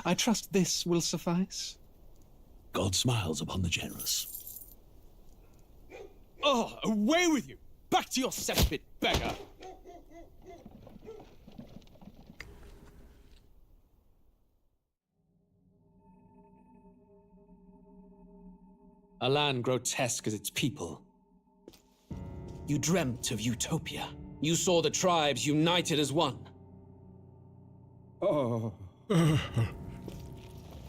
I trust this will suffice. God smiles upon the generous. Oh, away with you! Back to your cesspit, beggar! A land grotesque as its people. You dreamt of utopia. You saw the tribes united as one. Oh.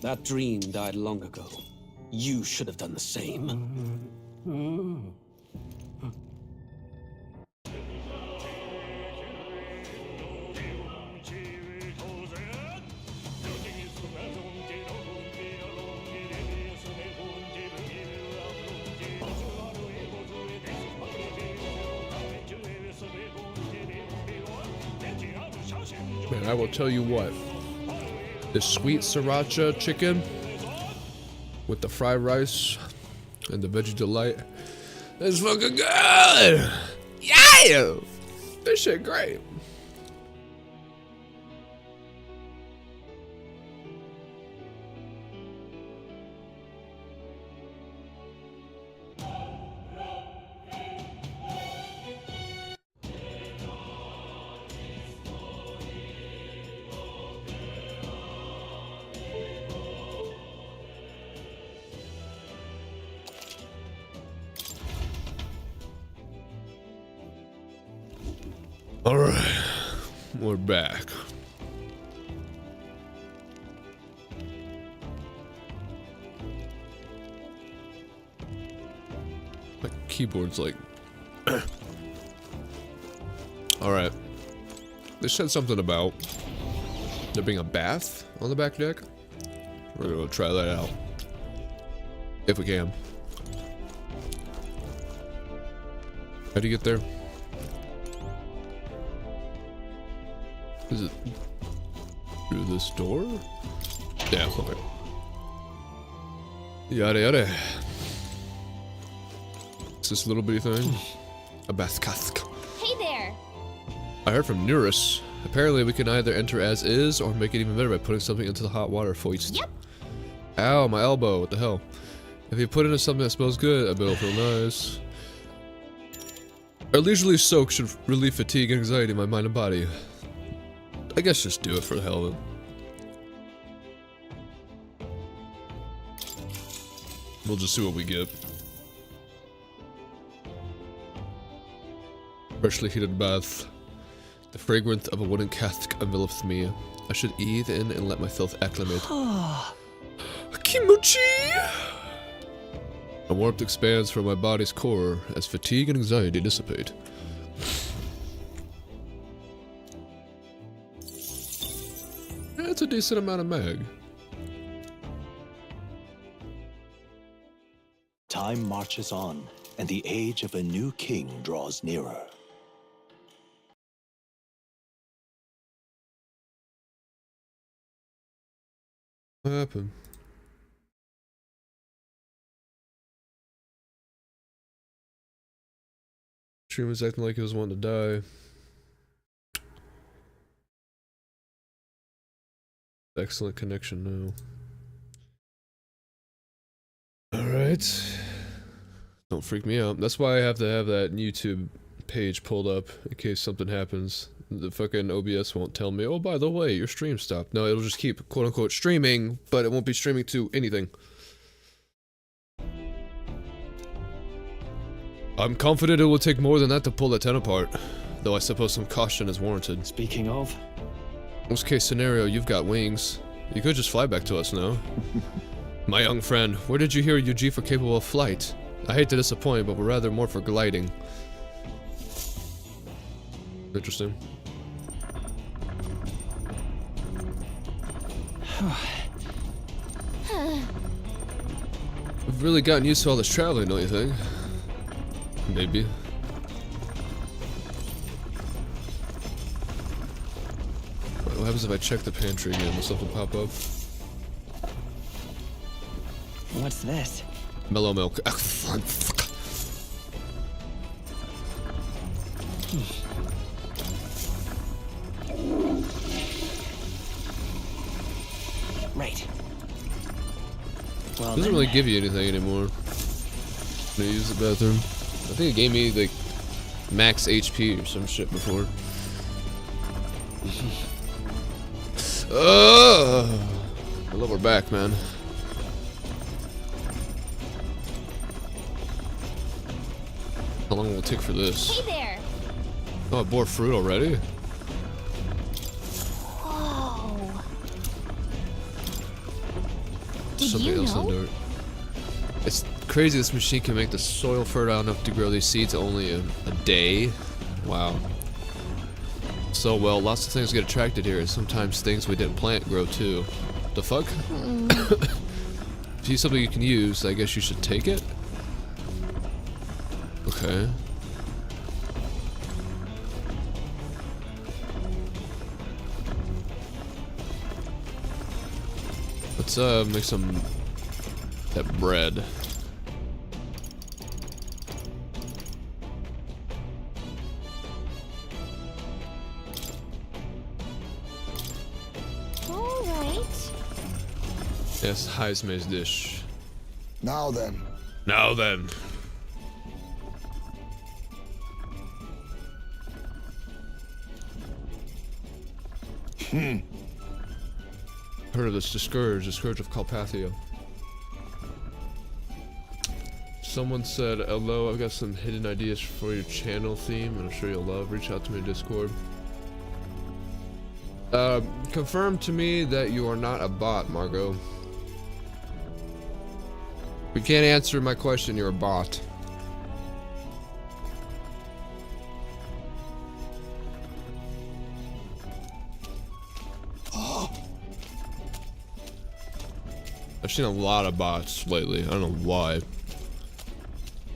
That dream died long ago. You should have done the same. Man, I will tell you what. This sweet sriracha chicken with the fried rice and the veggie delight is fucking good! Yeah! This shit great. Alright, we're back. My keyboard's like... Alright. They said something about there being a bath on the back deck. We're gonna try that out. If we can. How do you get there? Is it through this door? Yeah, okay. Yada yada. It's this little bitty thing. A bath cask. Hey there! I heard from Neurus. Apparently we can either enter as is or make it even better by putting something into the hot water foist. Yep. Ow, my elbow, what the hell? If you put it into something that smells good, I bet it'll feel nice. A leisurely soak should relieve fatigue and anxiety in my mind and body. I guess just do it for the hell of it. We'll just see what we get. Freshly heated bath. The fragrance of a wooden cask envelops me. I should ease in and let myself acclimate. Kimochi! A warmth expands from my body's core as fatigue and anxiety dissipate. That's a decent amount of mag. Time marches on, and the age of a new king draws nearer. What happened? Stream was acting like he was wanting to die. Excellent connection now. Alright. Don't freak me out. That's why I have to have that YouTube page pulled up in case something happens. The fucking OBS won't tell me, oh, by the way, your stream stopped. No, it'll just keep quote-unquote streaming, but it won't be streaming to anything. I'm confident it will take more than that to pull that tent apart, though I suppose some caution is warranted. Speaking of... Worst case scenario, you've got wings. You could just fly back to us now. My young friend, where did you hear UG for capable of flight? I hate to disappoint, but we're rather more for gliding. Interesting. We've really gotten used to all this traveling, don't you think? Maybe. What happens if I check the pantry again? Will something pop up? What's this? Mellow milk. Right. Well, It doesn't really give you anything anymore. To use the bathroom. I think it gave me like max HP or some shit before. I love our back, man. How long will it take for this? Hey there. Oh, I bore fruit already? Whoa. Did Something you else know? on dirt. It's crazy this machine can make the soil fertile enough to grow these seeds only a day. Wow. So, well, lots of things get attracted here, and sometimes things we didn't plant grow too. The fuck? If you see something you can use, I guess you should take it? Okay. Let's make some that bread. All right. Yes, Heisman's dish. Now then, Now then. Heard of this, the Scourge of Carpathia. Someone said, hello, I've got some hidden ideas for your channel theme, and I'm sure you'll love. Reach out to me in Discord. Confirm to me that you are not a bot, Margot. We can't answer my question, you're a bot. I've seen a lot of bots lately. I don't know why.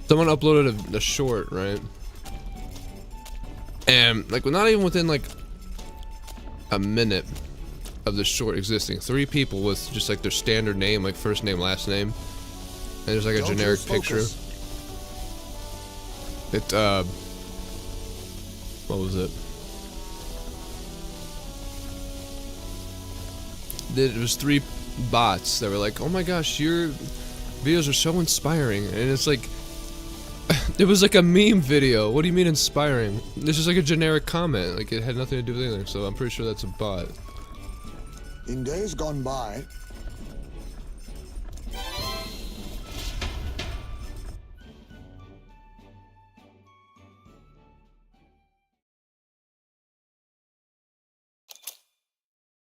Someone uploaded a short, right? And like, not even within like a minute of the short existing, 3 people with just like their standard name, like first name, last name, and there's like a Don't generic lose picture. focus. It what was it? It was 3 bots that were like, oh my gosh, your videos are so inspiring, and it's like it was like a meme video. What do you mean inspiring? This is like a generic comment, like it had nothing to do with anything, so I'm pretty sure that's a bot. in days gone by,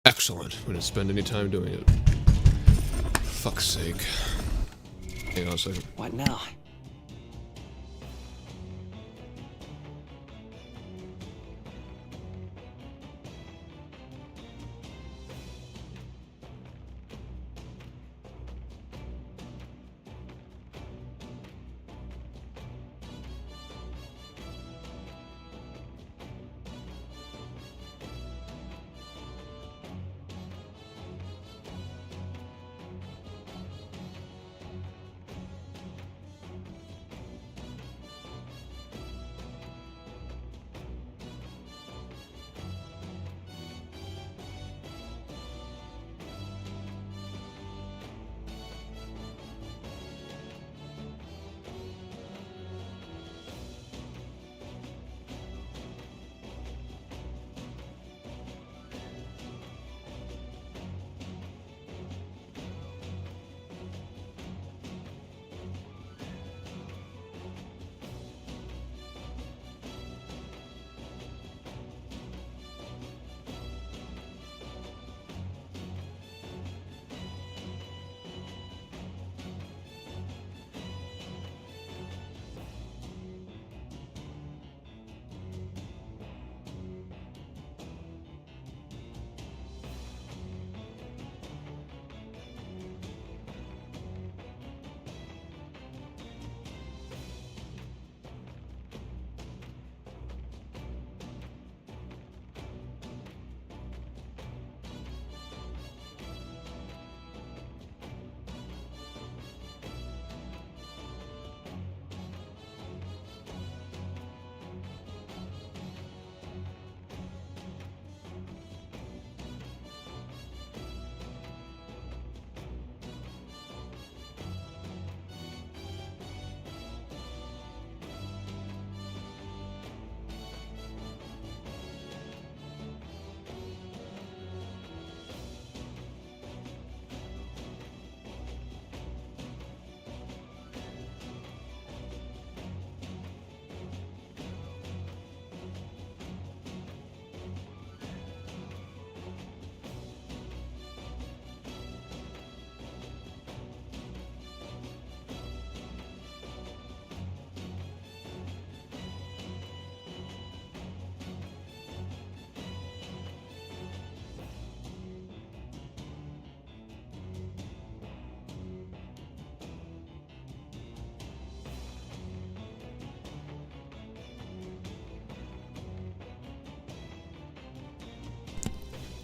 Excellent. We didn't spend any time doing it. Fuck's sake. Hang on a second. What now?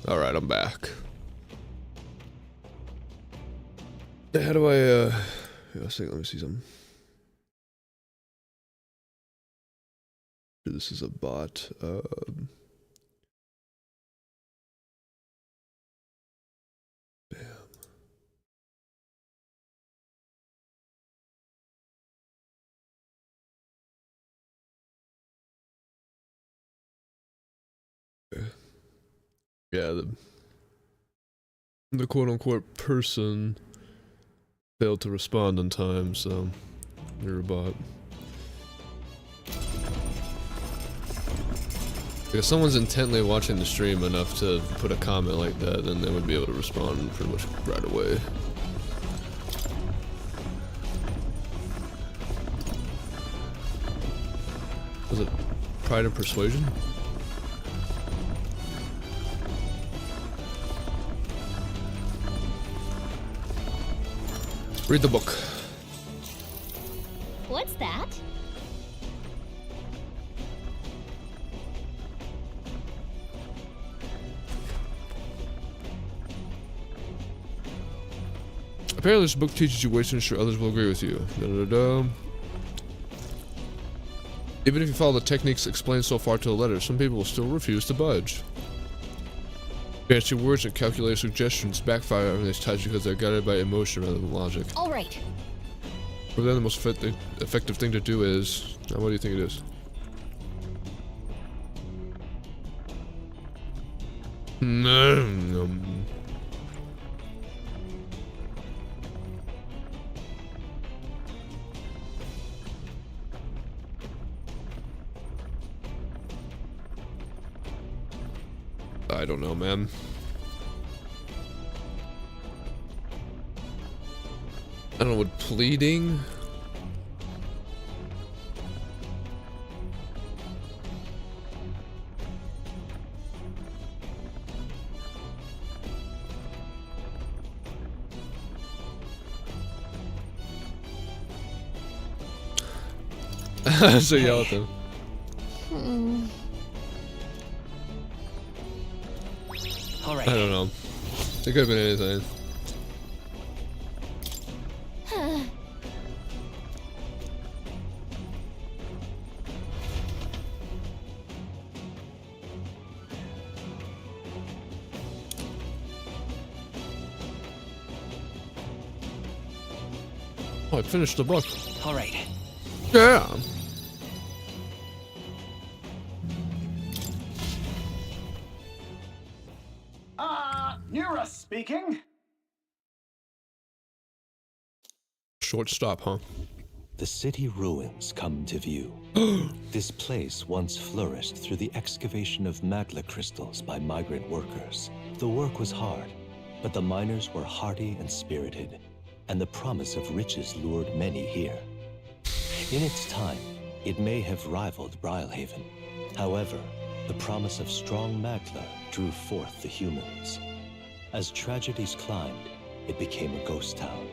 Alright, I'm back. How do I, let me see something. This is a bot. Bam. Okay. Yeah, the quote-unquote person failed to respond in time, so you're a bot. If someone's intently watching the stream enough to put a comment like that, then they would be able to respond pretty much right away. Was it Pride and Persuasion? Read the book. What's that? Apparently this book teaches you ways to ensure others will agree with you. Da-da-da. Even if you follow the techniques explained so far to the letter, some people will still refuse to budge. Fancy words and calculated suggestions backfire on these types because they're guided by emotion rather than logic. All right. For them, the most effective thing to do is... Now, what do you think it is? I don't know, man. I don't know what pleading. So yell at them. All right. I don't know. It could have been anything. Oh, I finished the book. All right. Yeah. Nira speaking. Short stop, huh? The city ruins come to view. This place once flourished through the excavation of magma crystals by migrant workers. The work was hard, but the miners were hardy and spirited, and the promise of riches lured many here. In its time, it may have rivaled BRILEHAVEN. However, the promise of strong magma drew forth the humans. As tragedies climbed, it became a ghost town.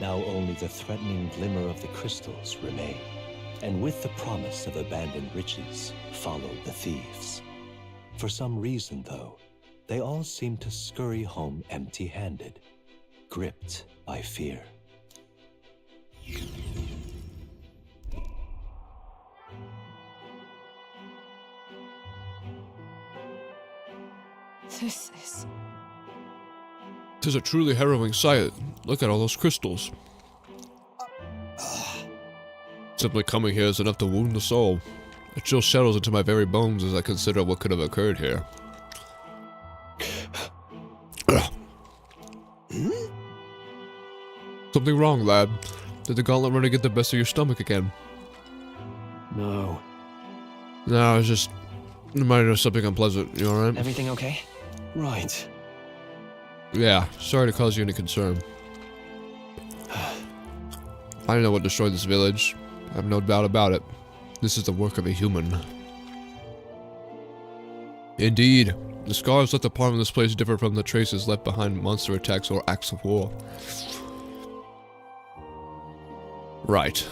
Now only the threatening glimmer of the crystals remain. And with the promise of abandoned riches followed the thieves. For some reason, though, they all seem to scurry home empty-handed, gripped by fear. This is a truly harrowing sight. Look at all those crystals. Simply coming here is enough to wound the soul. A chill settles into my very bones as I consider what could have occurred here. Something wrong, lad? Did the gauntlet runner get the best of your stomach again? No. No, it's just reminded of something unpleasant. You alright? Everything okay? Right. Yeah, sorry to cause you any concern. I know what destroyed this village. I have no doubt about it. This is the work of a human. Indeed, the scars left upon this place differ from the traces left behind monster attacks or acts of war. Right.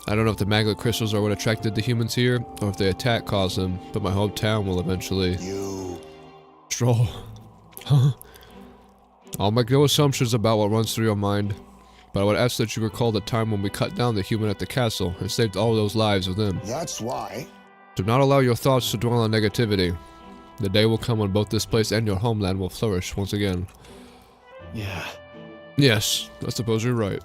I don't know if the magma crystals are what attracted the humans here, or if the attack caused them, but my whole town will eventually... You... Stroll. I'll make no assumptions about what runs through your mind, but I would ask that you recall the time when we cut down the human at the castle and saved all those lives within. That's why. Do not allow your thoughts to dwell on negativity. The day will come when both this place and your homeland will flourish once again. Yeah. Yes, I suppose you're right.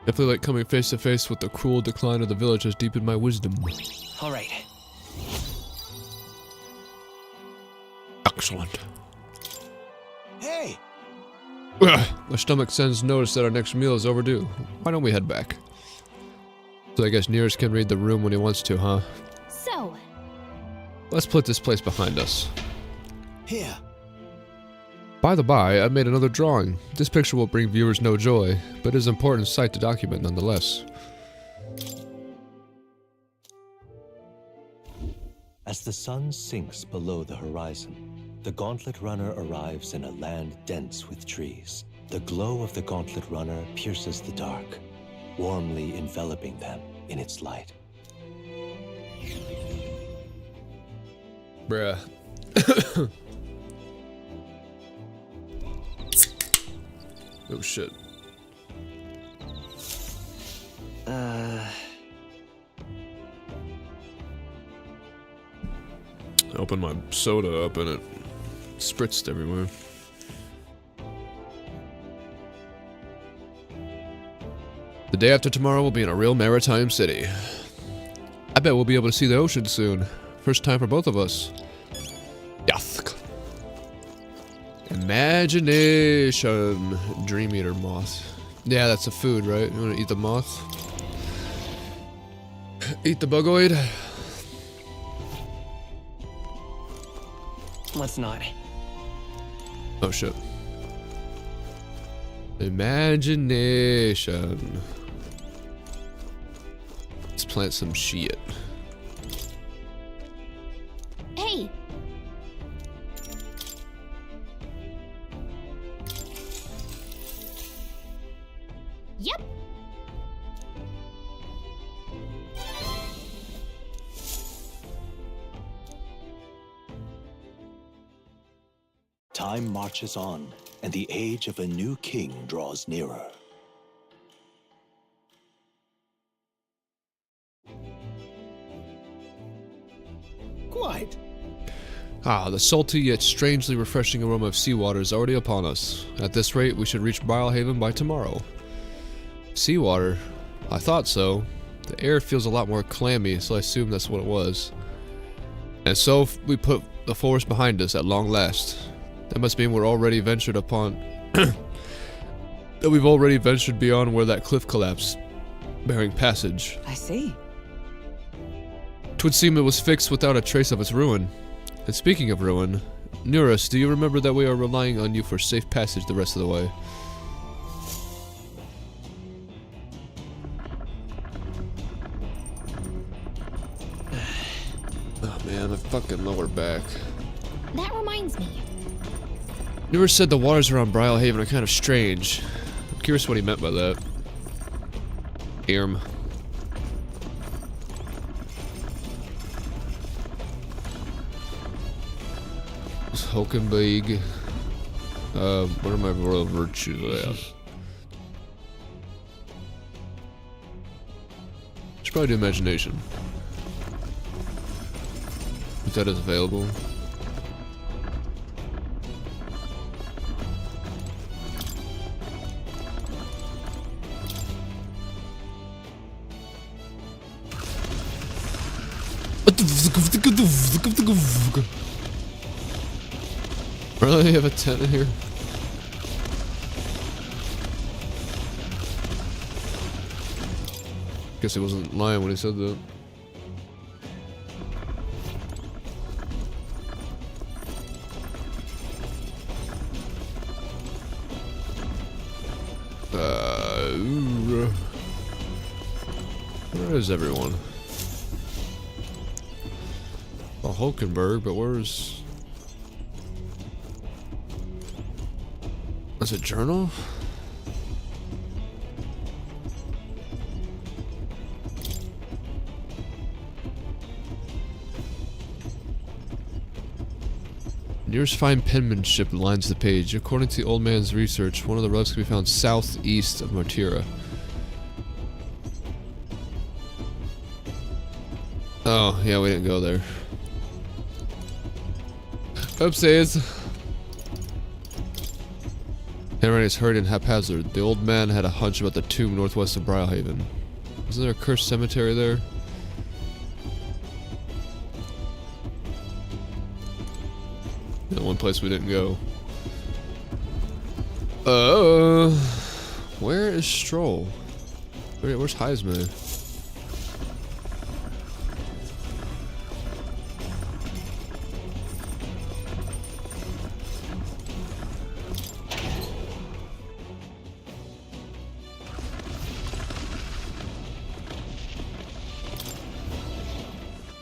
Definitely like coming face to face with the cruel decline of the village has deepened my wisdom. All right. Excellent. Hey! My stomach sends notice that our next meal is overdue. Why don't we head back? So I guess Nearest can read the room when he wants to, huh? So, Let's put this place behind us. Here. By the by, I made another drawing. This picture will bring viewers no joy, but it is an important sight to document nonetheless. As the sun sinks below the horizon, the Gauntlet Runner arrives in a land dense with trees. The glow of the Gauntlet Runner pierces the dark, warmly enveloping them in its light. Bruh. Oh shit. I opened my soda up and it spritzed everywhere. The day after tomorrow will be in a real maritime city. I bet we'll be able to see the ocean soon. First time for both of us. Yathk. Imagination. Dream Eater moth. Yeah, that's a food, right? You wanna eat the moth? Eat the bugoid? Let's not. Oh shit. Imagination. Let's plant some shit. hey, yep. Time marches on, and the age of a new king draws nearer. Quite. Ah, the salty yet strangely refreshing aroma of seawater is already upon us. At this rate, we should reach BRILEHAVEN by tomorrow. Seawater? I thought so. The air feels a lot more clammy, so I assume that's what it was. And so we put the forest behind us at long last. That must mean we're already ventured upon... that we've already ventured beyond where that cliff collapsed, bearing passage. I see. 'Twould seem it was fixed without a trace of its ruin. And speaking of ruin, Nearest, do you remember that we are relying on you for safe passage the rest of the way? Oh man, my fucking lower back. That reminds me. Nearest said the waters around BRILEHAVEN are kind of strange. I'm curious what he meant by that. Irm. Hulkenberg. What are my royal virtues at? Should probably do imagination. If that is available. Really? You have a tent in here? Guess he wasn't lying when he said that. Where is everyone? Well, Hulkenberg, but where's... That's a journal? nearest fine penmanship lines the page. According to the old man's research, one of the relics can be found southeast of Martira. Oh, yeah, we didn't go there. Oopsies. Handwriting is hurried and haphazard. The old man had a hunch about the tomb northwest of BRILEHAVEN. Isn't there a cursed cemetery there? The one place we didn't go. Where is Stroll? Where's Heisman?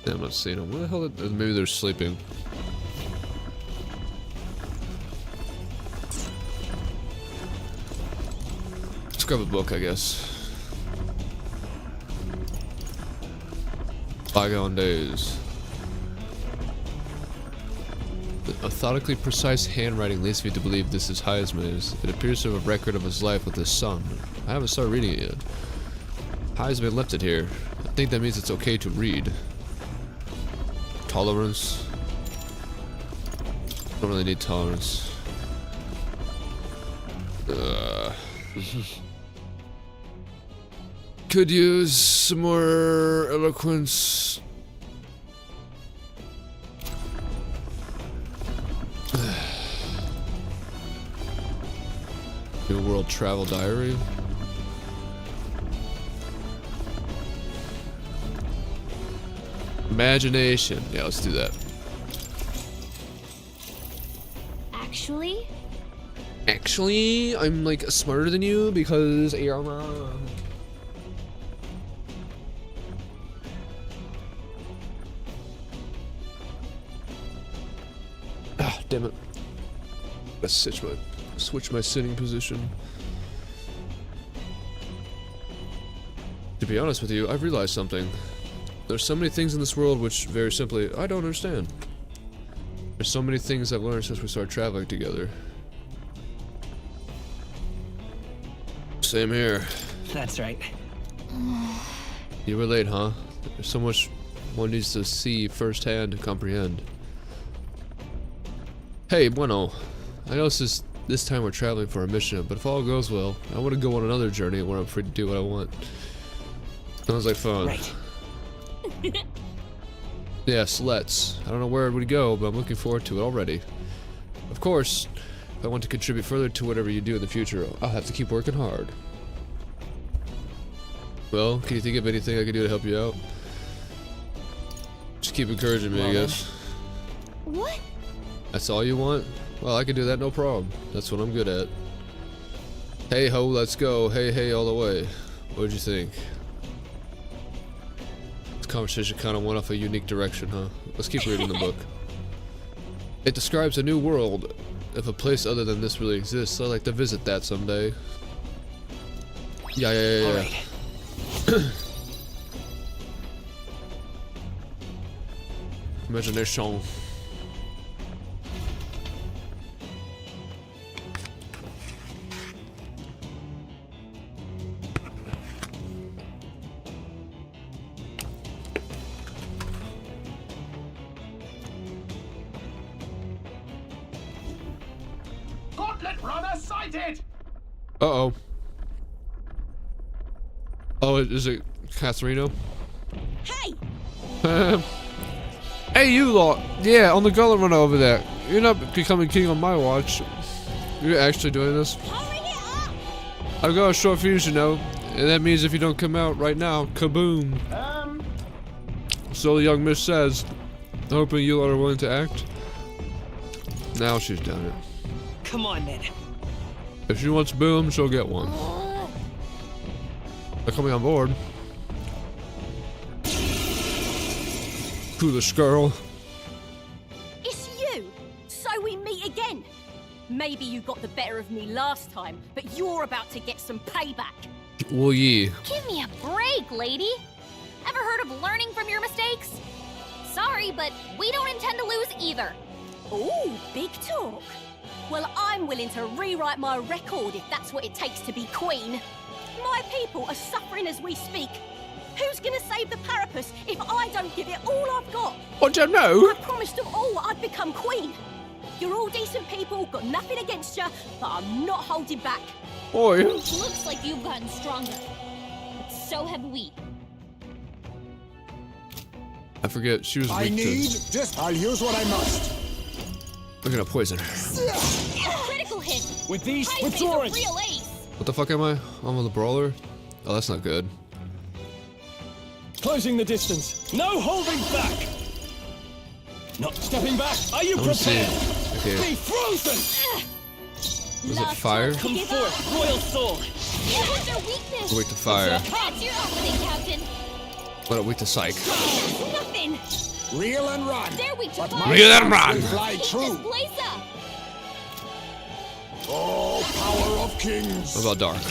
I'm not seeing them. Where the hell? Maybe they're sleeping. Let's grab a book, I guess. Bygone days. The methodically precise handwriting leads me to believe this is Heisman's. It appears to have a record of his life with his son. I haven't started reading it yet. Heisman left it here. I think that means it's okay to read. Tolerance. Don't really need tolerance. Could use some more eloquence. New World Travel Diary. Imagination. Yeah, let's do that. Actually, I'm like smarter than you because ah, damn it. Let's switch my sitting position. To be honest with you, I've realized something. There's so many things in this world which, very simply, I don't understand. There's so many things I've learned since we started traveling together. Same here. That's right. You were late, huh? There's so much one needs to see firsthand to comprehend. Hey, bueno. I know this time we're traveling for a mission, but if all goes well, I want to go on another journey where I'm free to do what I want. Sounds like fun. Right. Yes, let's. I don't know where it would go, but I'm looking forward to it already. Of course, if I want to contribute further to whatever you do in the future, I'll have to keep working hard. Well, can you think of anything I can do to help you out? Just keep encouraging me, I guess. What? That's all you want? Well, I can do that, no problem. That's what I'm good at. Hey ho, let's go. Hey hey all the way. What'd you think? This conversation kind of went off a unique direction, huh? Let's keep reading the book. It describes a new world. If a place other than this really exists, I'd like to visit that someday. Yeah. All right. Imagination. Gauntlet runner sighted! Uh-oh. Oh, is it Catherino? Hey! Hey, you lot! Yeah, on the gauntlet runner over there. You're not becoming king on my watch. You're actually doing this? Hurry it up! I've got a short fuse, you know. And that means if you don't come out right now, kaboom. So the young miss says, hoping you lot are willing to act. Now she's done it. Come on, then. If she wants boom, she'll get one. They're coming on board. Foolish girl. It's you! So we meet again! Maybe you got the better of me last time, but you're about to get some payback. Well, yeah. Give me a break, lady. Ever heard of learning from your mistakes? Sorry, but we don't intend to lose either. Ooh, big talk. Well, I'm willing to rewrite my record if that's what it takes to be queen. My people are suffering as we speak. Who's gonna save the Parapus if I don't give it all I've got? I don't know. I promised them all I'd become queen. You're all decent people, got nothing against you, but I'm not holding back. Oi. Looks like you've gotten stronger. But so have we. I forget, she was weak to... I'll use what I must. We're gonna poison her. A critical hit. With these, Price is withdrawing. a real ace. What the fuck am I? I'm on the brawler? Oh, that's not good. Closing the distance. No holding back. Not stepping back. Are you I wanna see. prepared? Okay. Be frozen. Was it fire? Come forth, royal soul. What's your weakness? Weak to fire. That's your opening, Captain. But weak to psych. Nothing. Reel and run. They're weak to But fire. my Reel and shots run. will fly Keep true. this place up. Oh, power of kings. What about dark?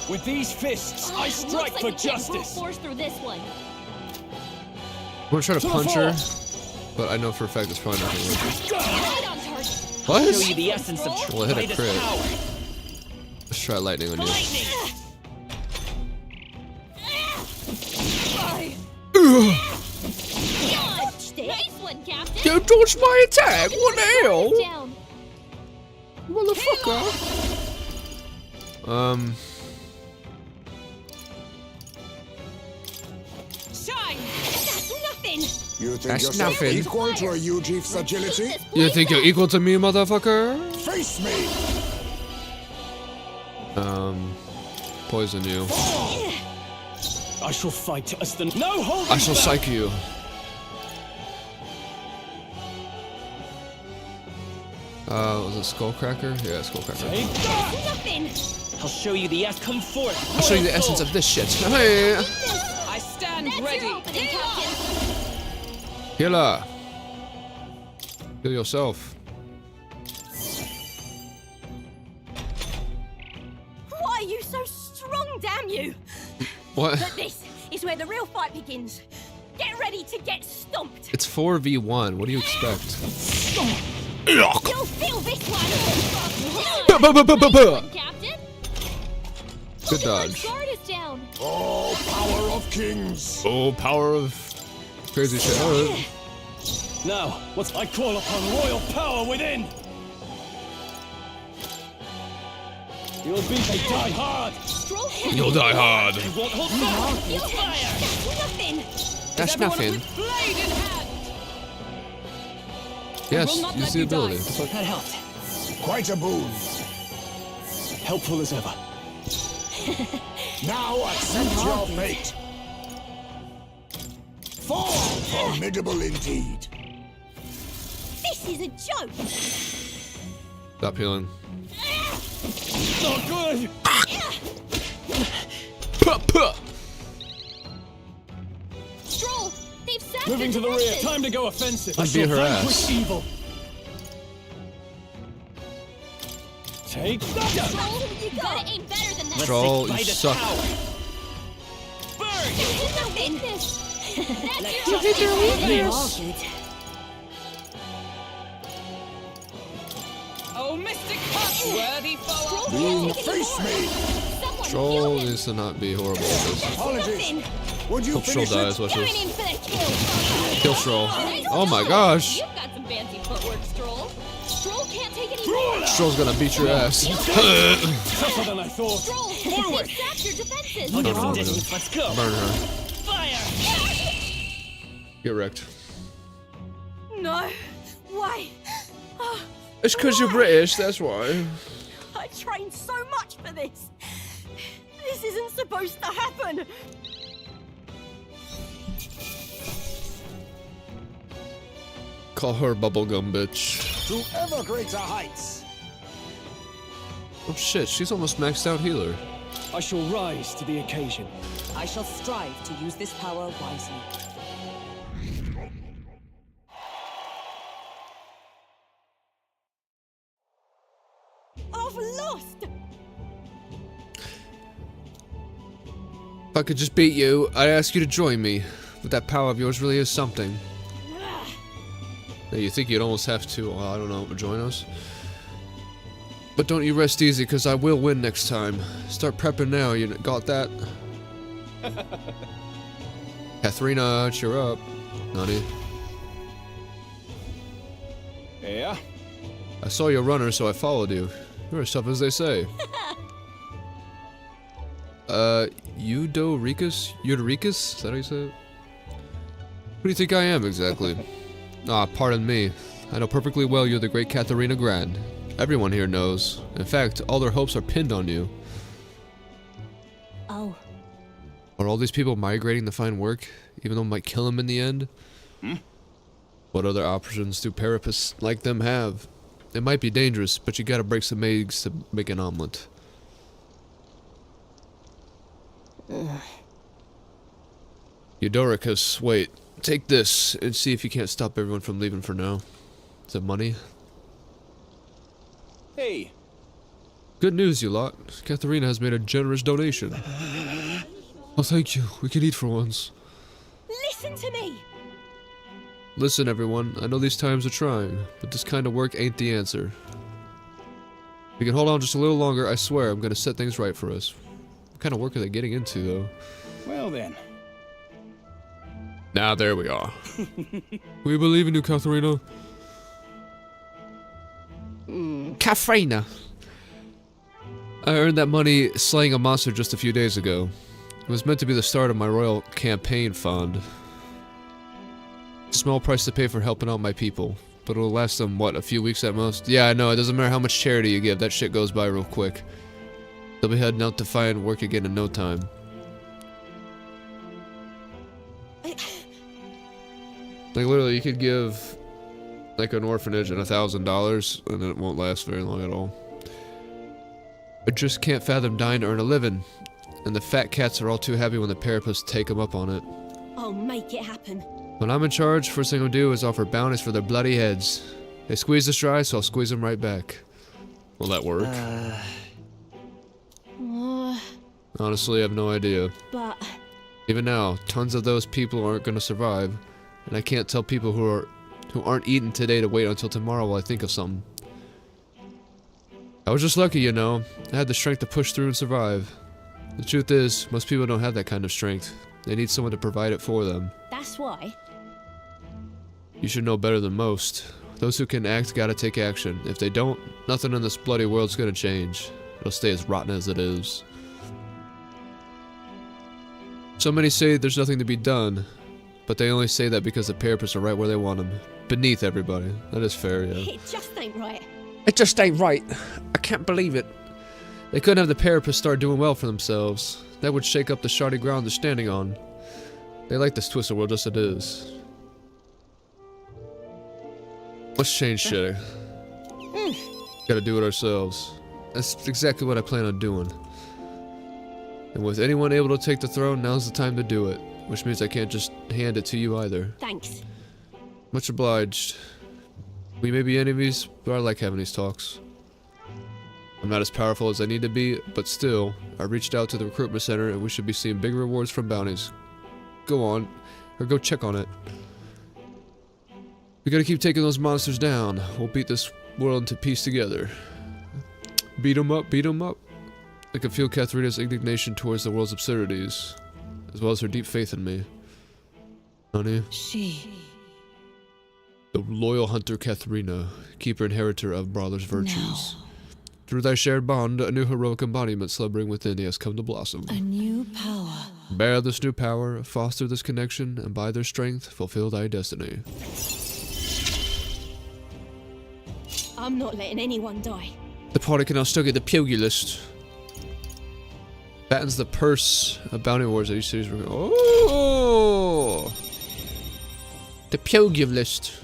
With these fists, I Looks strike like for we can't brute justice. force through this one. I'm gonna try to To the punch her, fore. but I know for a fact it's probably not gonna work. Right on target. What? Show you the essence of Well, it hit a greatest crit. power. Let's try lightning on you. Lightning. Dodged it. Nice one, Captain. You dodged my attack! What the hell? Down. Motherfucker! Shine! That's nothing! You think That's yourself nothing. equal to a Ujief's agility? This You place think you're up. equal to me, motherfucker? Face me! Poison you. I shall fight as the no holding I shall back. psych you. Was it Skullcracker? Yeah, Skullcracker. Take that. Nothing! I'll show you the essence. Come forth. I'll show you the royal essence soul. of this shit. Hey! I stand That's ready. your opening, Captain. Healer! Heal yourself. Why are you so strong, damn you? What? But this is where the real fight begins. Get ready to get stomped. It's 4v1. What do you expect? You'll feel this one. Captain. Good dodge. Guard is down. Oh, power of kings! Oh, power of crazy shit. Oh, Now, what I call upon royal power within. You'll be they die hard. Stroll. you'll die hard. You won't hold back. You fire. That's nothing. That's Everyone nothing. with blade in hand. Yes, will not use let the you die. ability. That helped. Quite a boon. Helpful as ever. Now accept your fate. Fall, formidable indeed. This is a joke. Stop healing. Not good. Puh, puh. Stroll. They've sapped Moving to your the rear. defenses. Time to go offensive. I I beat shall her vanquish ass. evil. Take that. Stroll, you gotta aim better than that. Troll, By you the suck. tower. Burn. Nothing. That's You your hit your weakness. Oh, mystic cup, worthy foe. Stroll, Face me! someone Troll heal him. needs to not be horrible at this. Apologies. Would you Hope Troll finish dies, it? watch Going this. in for the kill. Kill Troll. Nice Oh my job. gosh. You've got some fancy footwork, Stroll. Stroll can't take any more. Troll's gonna beat your ass. Tougher than I thought. Stroll, Forward. they've sapped your defenses. I'll get some no, no. distance. Let's go. Burn her. Fire. Get wrecked. No. Why? Oh, It's cause you're British, that's why. I trained so much for this. This isn't supposed to happen. Call her bubblegum bitch. To ever greater heights. Oh shit, she's almost maxed out healer. I shall rise to the occasion. I shall strive to use this power wisely. I've lost. If I could just beat you, I'd ask you to join me. But that power of yours really is something. Hey, you think you'd almost have to, I don't know, join us? But don't you rest easy, because I will win next time. Start prepping now, you got that? Katharina, cheer up. Nani? Yeah? I saw you a runner, so I followed you. You're as tough as they say. Eudoricus? Eudoricus? Is that how you say it? Who do you think I am, exactly? Ah, pardon me. I know perfectly well you're the great Katharina Grand. Everyone here knows. In fact, all their hopes are pinned on you. Oh. Are all these people migrating to find work, even though it might kill them in the end? What other options do Parapists like them have? It might be dangerous, but you gotta break some eggs to make an omelet. Eudoricus, wait. Take this, and see if you can't stop everyone from leaving for now. Is it money? Hey. Good news, you lot. Katharina has made a generous donation. Oh, thank you. We can eat for once. Listen to me! Listen, everyone. I know these times are trying, but this kind of work ain't the answer. If you can hold on just a little longer, I swear I'm gonna set things right for us. What kind of work are they getting into, though? Well then. Now, there we are. We believe in you, Katharina. Katharina! I earned that money slaying a monster just a few days ago. It was meant to be the start of my royal campaign fund. Small price to pay for helping out my people, but it'll last them, what, a few weeks at most? Yeah, I know, it doesn't matter how much charity you give, that shit goes by real quick. They'll be heading out to find work again in no time. Like, literally, you could give, like, an orphanage $1,000, and it won't last very long at all. I just can't fathom dying to earn a living, and the fat cats are all too happy when the Parapists take them up on it. I'll make it happen. When I'm in charge, first thing I'll do is offer bounties for their bloody heads. They squeeze us dry, so I'll squeeze them right back. Will that work? Honestly, I have no idea. But... Even now, tons of those people aren't gonna survive, and I can't tell people who aren't eating today to wait until tomorrow while I think of something. I was just lucky, you know. I had the strength to push through and survive. The truth is, most people don't have that kind of strength. They need someone to provide it for them. That's why. You should know better than most. Those who can act gotta take action. If they don't, nothing in this bloody world's gonna change. It'll stay as rotten as it is. So many say there's nothing to be done, but they only say that because the Parapists are right where they want them. Beneath everybody. That is fair, yeah. It just ain't right. It just ain't right. I can't believe it. They couldn't have the Parapists start doing well for themselves. That would shake up the shoddy ground they're standing on. They like this twisted world just as it is. Let's change shit. Gotta do it ourselves. That's exactly what I plan on doing. And with anyone able to take the throne, now's the time to do it. Which means I can't just hand it to you either. Thanks. Much obliged. We may be enemies, but I like having these talks. I'm not as powerful as I need to be, but still, I reached out to the recruitment center and we should be seeing big rewards from bounties. Go on, or go check on it. We gotta keep taking those monsters down. We'll beat this world into peace together. Beat 'em up, beat 'em up. I can feel Katharina's indignation towards the world's absurdities, as well as her deep faith in me. Honey? The loyal hunter Katharina, keeper inheritor of Brawler's virtues. No. Through thy shared bond, a new heroic embodiment slumbering within thee has come to blossom. A new power. Bear this new power, foster this connection, and by their strength, fulfill thy destiny. I'm not letting anyone die. The party can now still get the pugilist. Battens the purse of bounty wars that each city's working. Oh! The pugilist.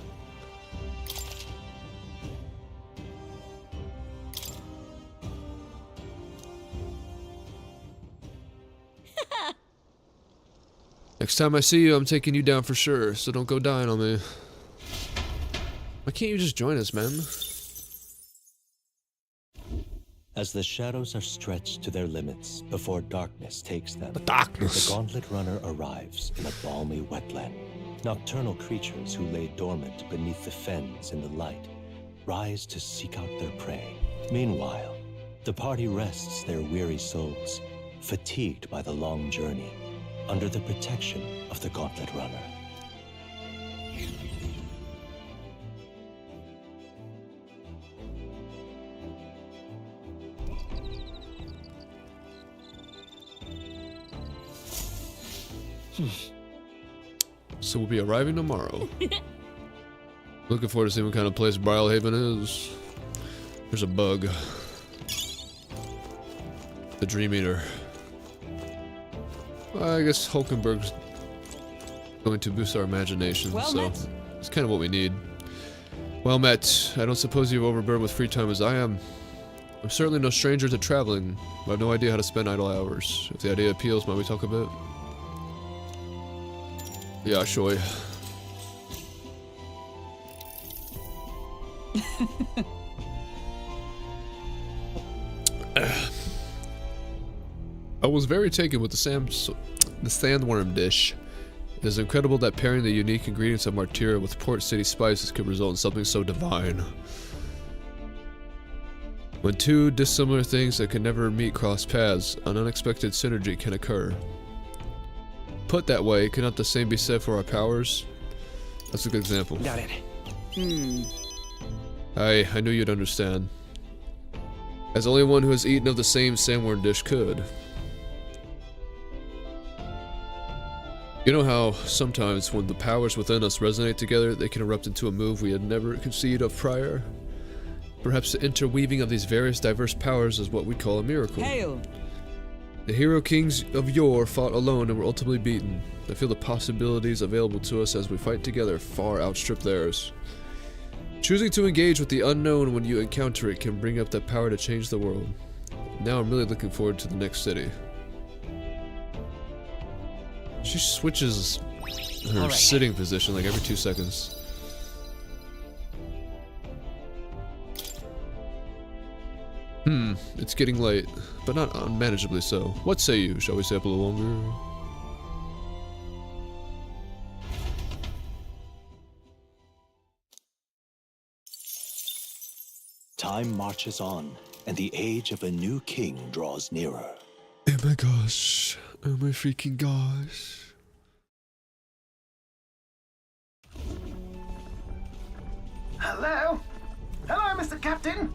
Next time I see you, I'm taking you down for sure, so don't go dying on me. Why can't you just join us, man? As the shadows are stretched to their limits before darkness takes them, The darkness. the gauntlet runner arrives in a balmy wetland. Nocturnal creatures who lay dormant beneath the fens in the light rise to seek out their prey. Meanwhile, the party rests their weary souls, fatigued by the long journey, under the protection of the Gauntlet Runner. So we'll be arriving tomorrow. Looking forward to seeing what kind of place BRILEHAVEN is. There's a bug. The Dream Eater. I guess Hulkenberg's going to boost our imagination, Well so met. it's kind of what we need. Well met. I don't suppose you've overburdened with free time as I am. I'm certainly no stranger to traveling, but I have no idea how to spend idle hours. If the idea appeals, might we talk a bit? Yeah, sure. I was very taken with the sandworm dish. It is incredible that pairing the unique ingredients of Martyria with Port City spices could result in something so divine. When two dissimilar things that can never meet cross paths, an unexpected synergy can occur. Put that way, cannot the same be said for our powers? That's a good example. Got it. I knew you'd understand. As only one who has eaten of the same sandworm dish could. You know how sometimes when the powers within us resonate together, they can erupt into a move we had never conceived of prior? Perhaps the interweaving of these various diverse powers is what we call a miracle. Hail! The hero kings of yore fought alone and were ultimately beaten. I feel the possibilities available to us as we fight together far outstrip theirs. Choosing to engage with the unknown when you encounter it can bring up that power to change the world. Now I'm really looking forward to the next city. She switches her sitting position like every 2 seconds. It's getting late, but not unmanageably so. What say you? Shall we stay up a little longer? Time marches on, and the age of a new king draws nearer. Oh my gosh. Oh my freaking gosh. Hello? Hello, Mr. Captain?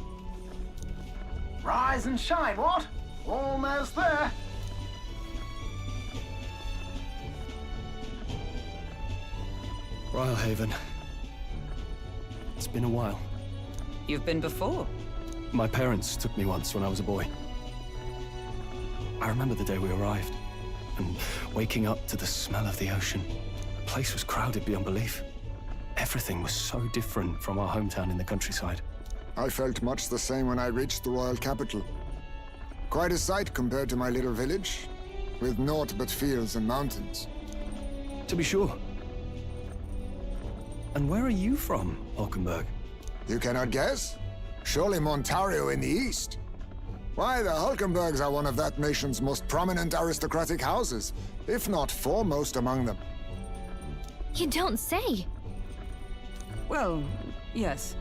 Rise and shine, what? Almost there. BRILEHAVEN. It's been a while. You've been before. My parents took me once when I was a boy. I remember the day we arrived, and waking up to the smell of the ocean. The place was crowded beyond belief. Everything was so different from our hometown in the countryside. I felt much the same when I reached the royal capital. Quite a sight compared to my little village, with naught but fields and mountains. To be sure. And where are you from, Hulkenberg? You cannot guess? Surely Montario in the east. Why, the Hulkenbergs are one of that nation's most prominent aristocratic houses, if not foremost among them. You don't say. Well, yes.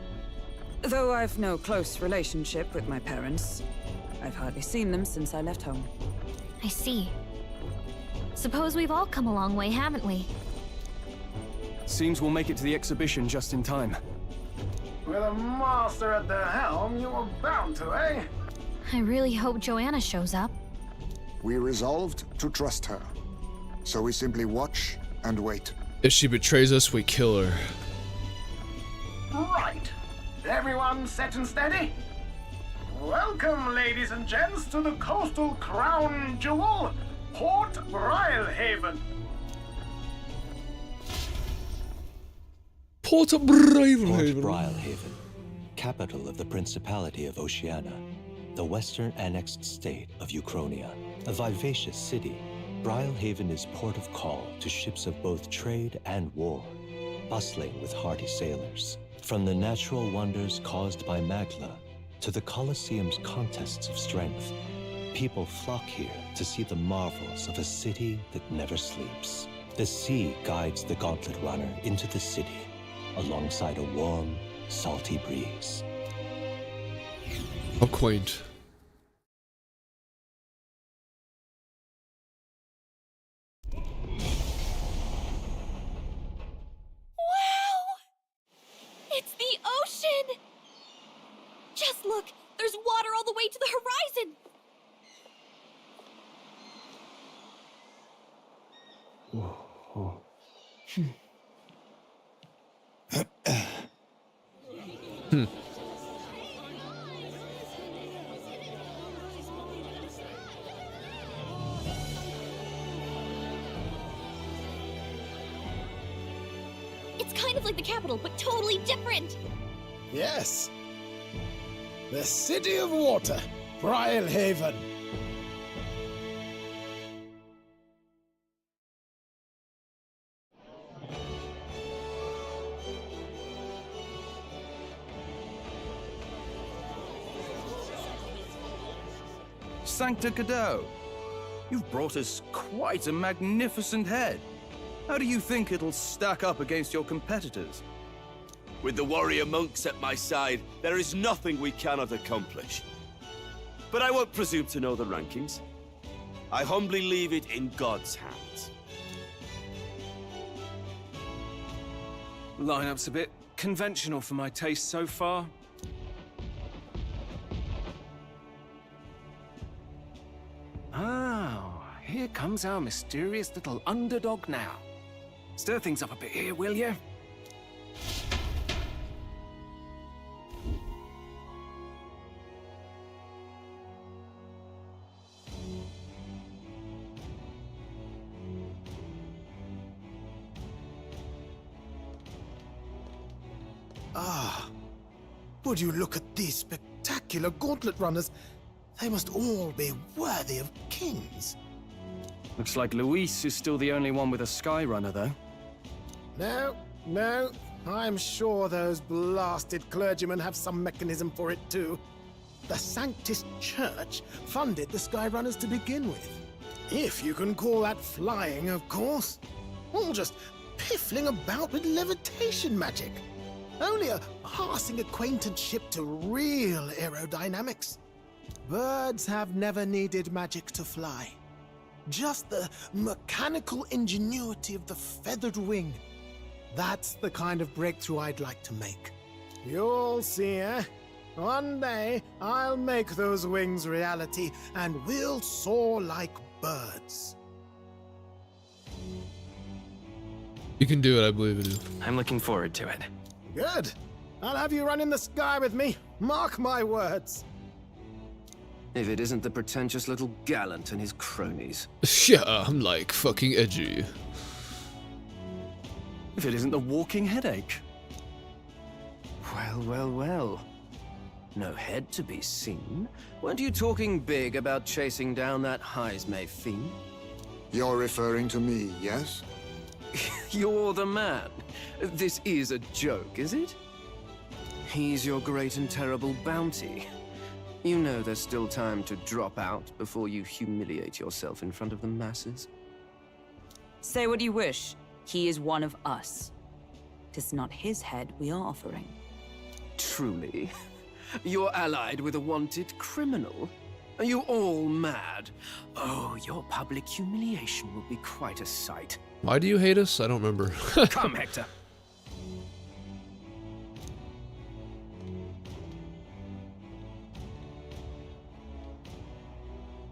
Though I've no close relationship with my parents. I've hardly seen them since I left home. I see. Suppose we've all come a long way, haven't we? Seems we'll make it to the exhibition just in time. With a master at the helm, you were bound to, eh? I really hope Joanna shows up. We resolved to trust her. So we simply watch and wait. If she betrays us, we kill her. Right. Everyone set and steady? Welcome, ladies and gents, to the coastal crown jewel, Port BRILEHAVEN. Port Port BRILEHAVEN. BRILEHAVEN, capital of the Principality of Oceania, the western annexed state of Uchronia. A vivacious city, BRILEHAVEN is port of call to ships of both trade and war, bustling with hardy sailors. From the natural wonders caused by Magla to the Colosseum's contests of strength, people flock here to see the marvels of a city that never sleeps. The sea guides the Gauntlet Runner into the city, alongside a warm, salty breeze. How quaint. Wow! It's the ocean! Just look! There's water all the way to the horizon! It's kind of like the capital, but totally different! Yes. The City of Water, BRILEHAVEN. Sancta Cadeau, you've brought us quite a magnificent head. How do you think it'll stack up against your competitors? With the warrior monks at my side, there is nothing we cannot accomplish. But I won't presume to know the rankings. I humbly leave it in God's hands. Lineup's a bit conventional for my taste so far. Oh, here comes our mysterious little underdog now. Stir things up a bit here, will you? Ah, would you look at these spectacular gauntlet runners? They must all be worthy of kings. Looks like Luis is still the only one with a sky runner, though. No, I'm sure those blasted clergymen have some mechanism for it too. The Sanctus Church funded the Skyrunners to begin with. If you can call that flying, of course. All just piffling about with levitation magic. Only a passing acquaintanceship to real aerodynamics. Birds have never needed magic to fly. Just the mechanical ingenuity of the feathered wing. That's the kind of breakthrough I'd like to make. You'll see, eh? One day, I'll make those wings reality, and we'll soar like birds. You can do it, I believe in you. I'm looking forward to it. Good. I'll have you run in the sky with me. Mark my words. If it isn't the pretentious little gallant and his cronies. Yeah, I'm like fucking edgy. If it isn't the walking headache. Well. No head to be seen. Weren't you talking big about chasing down that Heismay fiend? You're referring to me, yes? You're the man. This is a joke, is it? He's your great and terrible bounty. You know there's still time to drop out before you humiliate yourself in front of the masses. Say what you wish. He is one of us. 'Tis not his head we are offering. Truly? You're allied with a wanted criminal? Are you all mad? Oh, your public humiliation will be quite a sight. Why do you hate us? I don't remember. Come, Hector.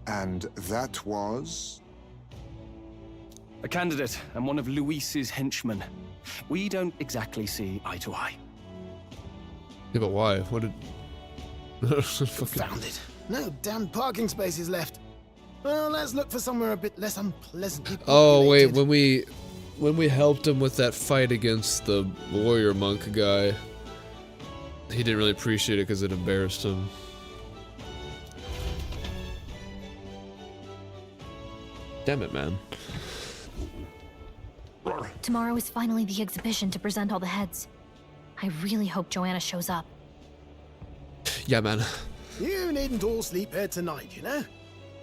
And that was? A candidate and one of Luis's henchmen. We don't exactly see eye to eye. Yeah, but why? What did... Found it. No damn parking spaces left. Well, let's look for somewhere a bit less unpleasantly populated. Oh wait, when we helped him with that fight against the warrior monk guy, he didn't really appreciate it because it embarrassed him. Damn it, man. Tomorrow is finally the exhibition to present all the heads. I really hope Joanna shows up. Yeah, man. You needn't all sleep here tonight, you know?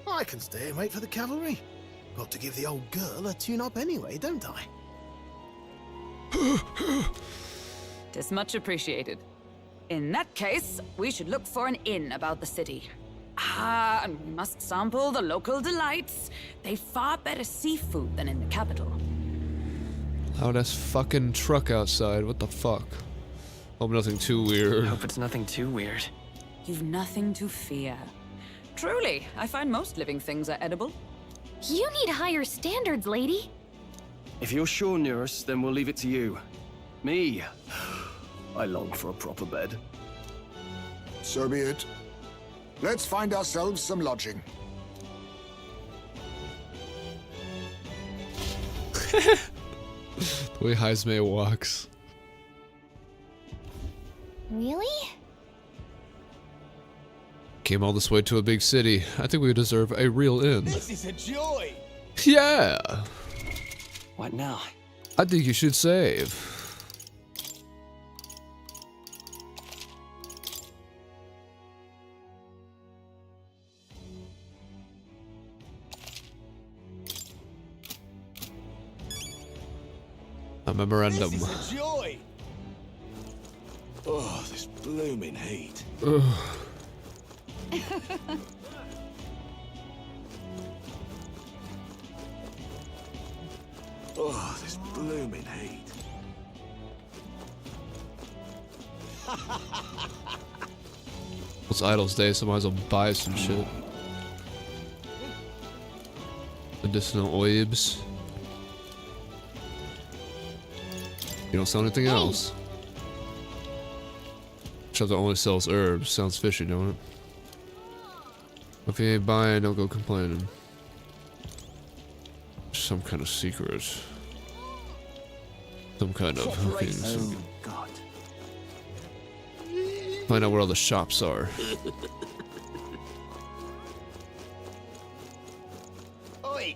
I can stay and wait for the cavalry. Got to give the old girl a tune-up anyway, don't I? Tis much appreciated. In that case, we should look for an inn about the city. Ah, and we must sample the local delights. They've far better seafood than in the capital. Loud ass fucking truck outside. What the fuck? Hope nothing too weird. Hope it's nothing too weird. You've nothing to fear. Truly, I find most living things are edible. You need higher standards, lady. If you're sure, Nurse, then we'll leave it to you. Me, I long for a proper bed. So be it. Let's find ourselves some lodging. The way Heismay walks. Really? Came all this way to a big city. I think we deserve a real inn. This is a joy! Yeah! What now? I think you should save. A memorandum. This is a joy! Oh, this blooming heat. Oh, this blooming heat. It's Idle's Day, so might as well buy some shit. Medicinal oibs. You don't sell anything else. Shop that only sells herbs. Sounds fishy, don't it? If you ain't buying, don't go complaining. Some kind of secret. Some kind of hooking. Oh, God. Find out where all the shops are. Oi!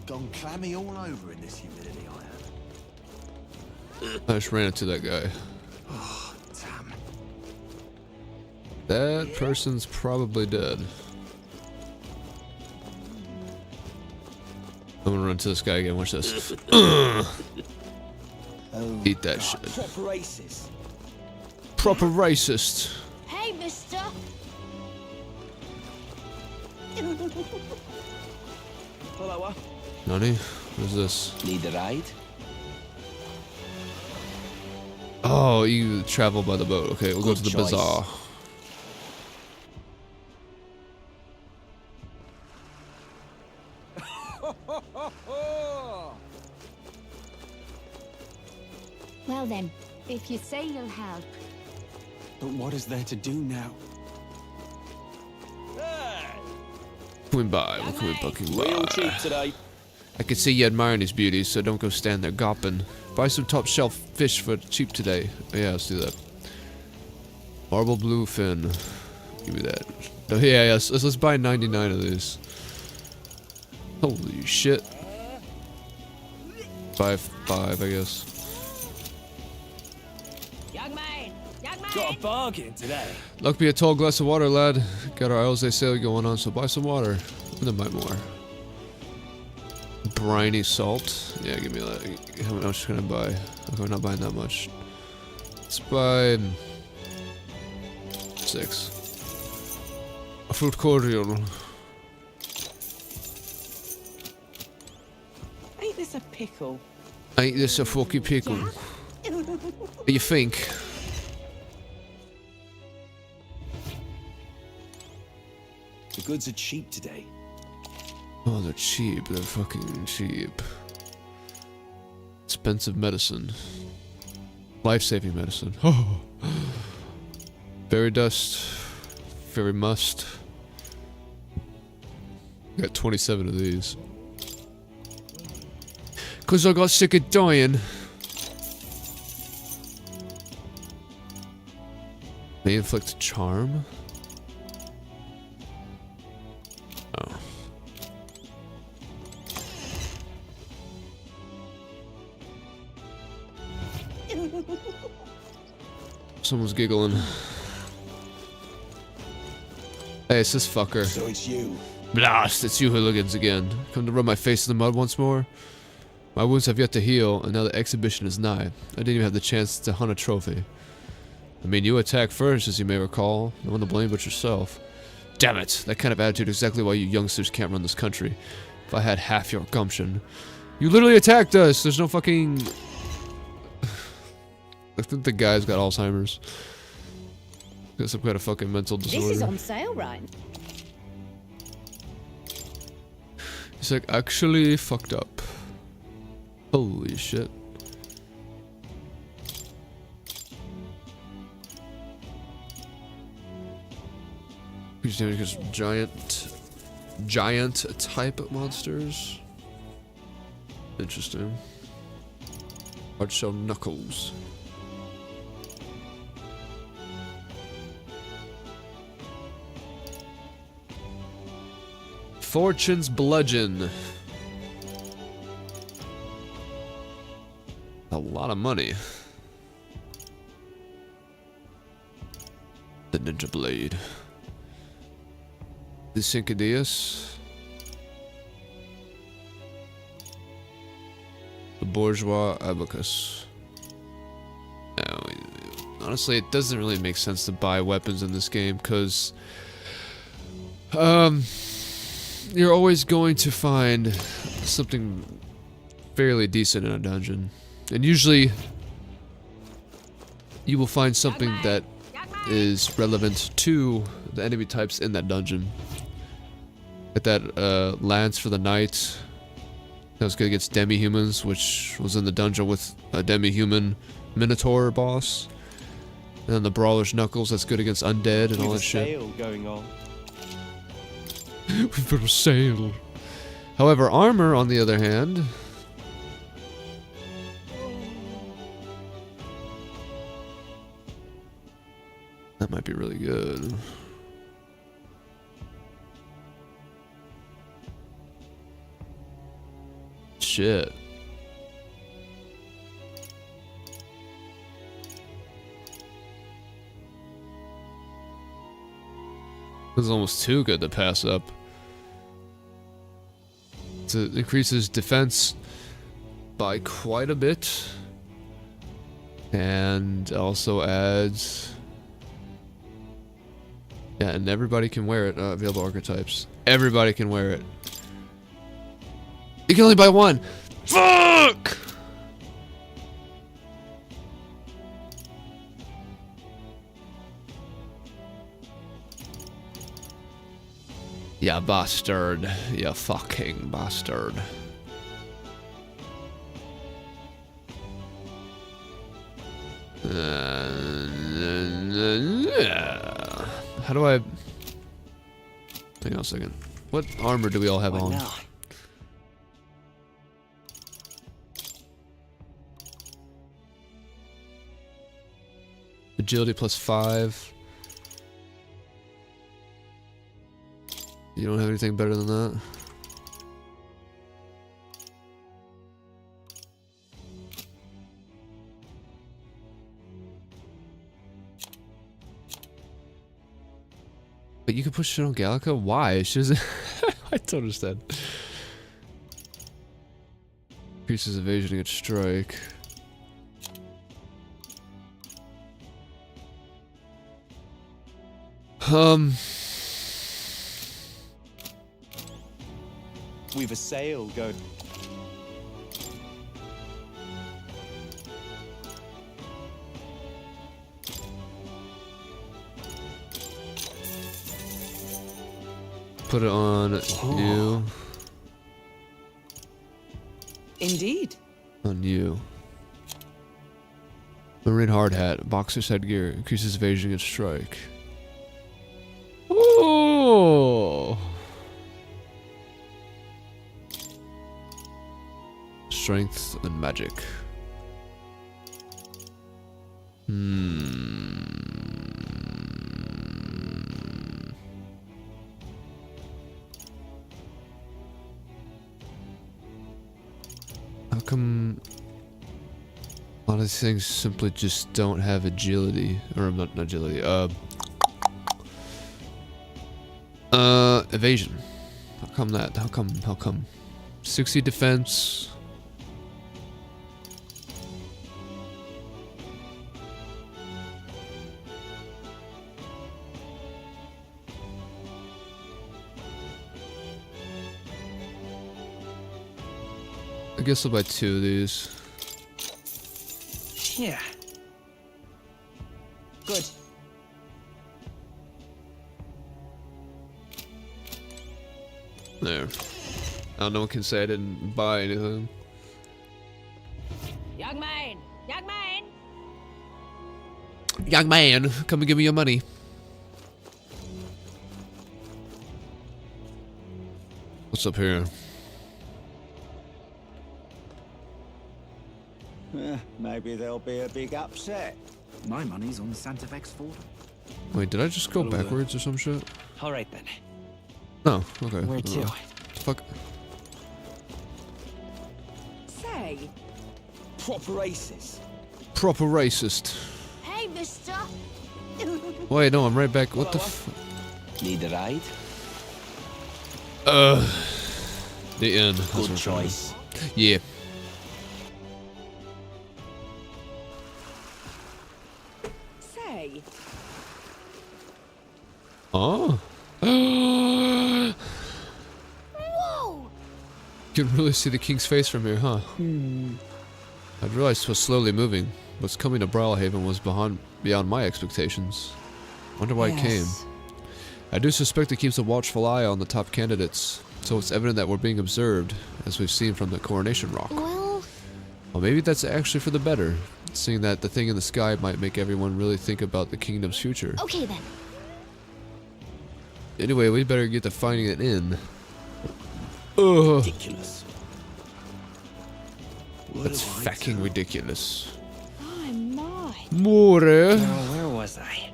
Gone clammy all over in this humidity I am. I just ran into that guy. Oh, damn. That person's probably dead. I'm gonna run to this guy again. Watch this. Eat that shit. Proper racist. Proper racist. Hey, mister. Hello, Nani? Who's this? need a ride? Oh, you travel by the boat. Okay, we'll go to the Good choice. bazaar. Well then, if you say you'll help. But what is there to do now? Coming by. We're coming fucking Real by. cheap today. I can see you admiring these beauties, so don't go stand there gawping. Buy some top shelf fish for cheap today. Oh, yeah, let's do that. Marble blue fin. Give me that. Oh, yeah, yes. Let's buy 99 of these. Holy shit. 5, I guess. Young man! Young man! Got a bargain today. Luck be a tall glass of water, lad. Got our Isles Day sale going on, so buy some water. And then buy more. Briny salt. Yeah, give me that. How much can I buy? Okay, I'm not buying that much. Let's buy 6. A fruit cordial. Ain't this a pickle? Ain't this a fucking pickle? What do you think? The goods are cheap today. Oh, they're cheap. They're fucking cheap. Expensive medicine. Life-saving medicine. Oh. Fairy dust. Fairy must. Got 27 of these. Cause I got sick of dying. May inflict charm? Oh. Someone's giggling. Hey, it's this fucker. So it's you. Blast! It's you hooligans again. Come to rub my face in the mud once more? My wounds have yet to heal, and now the exhibition is nigh. I didn't even have the chance to hunt a trophy. I mean, you attacked first, as you may recall. No one to blame but yourself. Damn it! That kind of attitude is exactly why you youngsters can't run this country. If I had half your gumption. You literally attacked us! There's no fucking... I think the guy's got Alzheimer's. Got some kind of fucking mental disorder. This is on sale, right? He's like, actually fucked up. Holy shit. Who's doing because giant type monsters? Interesting. Hard shell knuckles. Fortune's bludgeon. A lot of money. The ninja blade. The Cincadius. The bourgeois abacus. Now, honestly, it doesn't really make sense to buy weapons in this game because, you're always going to find something fairly decent in a dungeon. And usually, you will find something that is relevant to the enemy types in that dungeon. Like that lance for the knight. That was good against demi-humans, which was in the dungeon with a demi-human minotaur boss. And then the brawler's knuckles, that's good against undead and all that shit. Sale going on. We've got a sale. However, armor, on the other hand, that might be really good. Shit. This is almost too good to pass up. It increases defense by quite a bit. And also adds... Yeah, and everybody can wear it. Available archetypes. Everybody can wear it. You can only buy one! Fuck! Ya bastard. Ya fucking bastard. How do I... Hang on a second. What armor do we all have on? Now? Agility +5. You don't have anything better than that? But you can push it on Gallica? Why? She doesn't... I don't understand. Increases evasion against strike. We've a sale going. Put it on you. Indeed. On you. Marine hard hat. Boxer's headgear. Increases evasion against strike. Oh. Strength and magic. How come a lot of these things simply just don't have agility? Or not agility, Evasion. How come that? How come? 60 defense. I guess I'll buy 2 of these. Yeah. Good. There. Now no one can say I didn't buy anything. Young man! Young man! Young man, come and give me your money. What's up here? Maybe there'll be a big upset. My money's on Santa Fe's folder. Wait, did I just go backwards or some shit? All right then. No, okay. Where to? Fuck. Say. Proper racist. Proper racist. Hey, mister. Wait, no, I'm right back. What the f... Need a ride? The inn. Good choice. Yeah. Say. Oh. Whoa! You can really see the king's face from here, huh? I'd realized it was slowly moving. What's coming to BRILEHAVEN was beyond my expectations. Wonder why it came. I do suspect it keeps a watchful eye on the top candidates, so it's evident that we're being observed, as we've seen from the coronation rock. Well, Maybe that's actually for the better, seeing that the thing in the sky might make everyone really think about the kingdom's future. okay then. Anyway, we better get to finding an inn. Ugh. Ridiculous. That's fucking ridiculous. My, my. More. Where was I?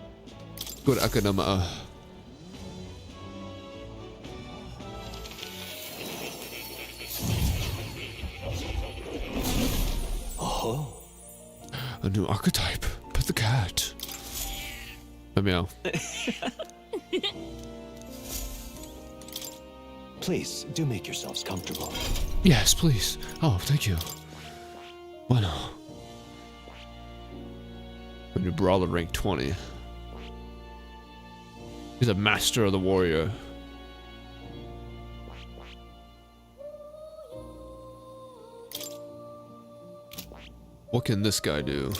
Good akadama. Oh. A new archetype. Pet the cat. Meow. Please, do make yourselves comfortable. Yes, please. Oh, thank you. Bueno. When your brawler rank 20. He's a master of the warrior. What can this guy do?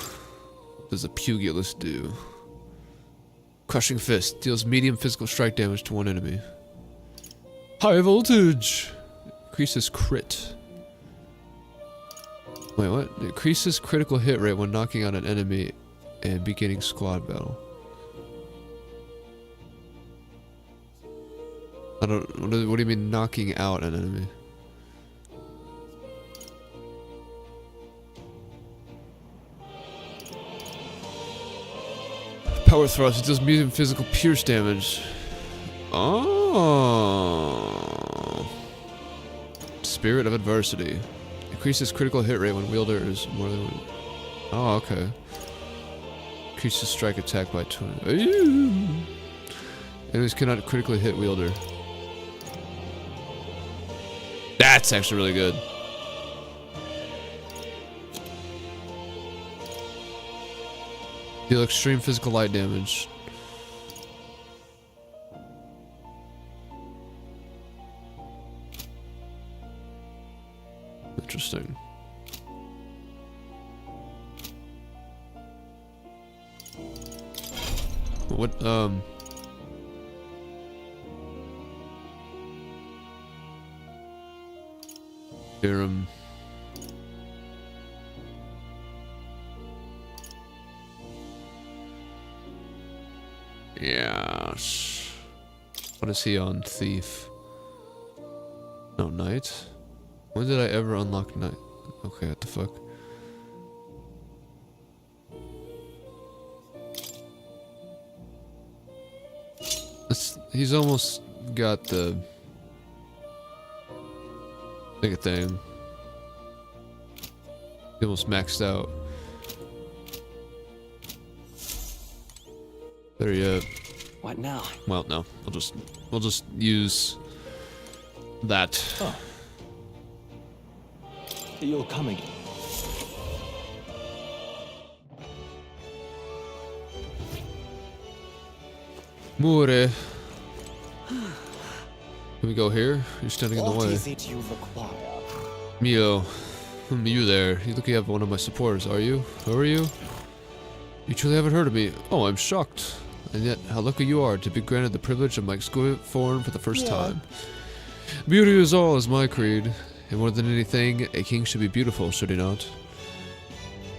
What does a pugilist do? Crushing Fist deals medium physical strike damage to one enemy. High voltage! Increases crit. Wait, what? Increases critical hit rate when knocking out an enemy and beginning squad battle. I don't. What do you mean knocking out an enemy? Power thrust. It does medium physical pierce damage. Oh. Spirit of Adversity. Increases critical hit rate when wielder is more than one. Oh, okay. Increases strike attack by 20. Ooh. Enemies cannot critically hit wielder. That's actually really good. Deal extreme physical light damage. Interesting. What, Theorem. Yes. What is he on? Thief. No, Knight? When did I ever unlock Knight? Okay, what the fuck? He's almost got the big thing. He almost maxed out. There yet. What now? Well, no. We'll just use that. Oh. You're coming. Mure. Can we go here? You're standing in the way. What is it you require? Mio. You there. You look like you have one of my supporters, are you? Who are you? You truly haven't heard of me. Oh, I'm shocked. And yet, how lucky you are to be granted the privilege of my exquisite form for the first time. Beauty is all is my creed. And more than anything, a king should be beautiful, should he not?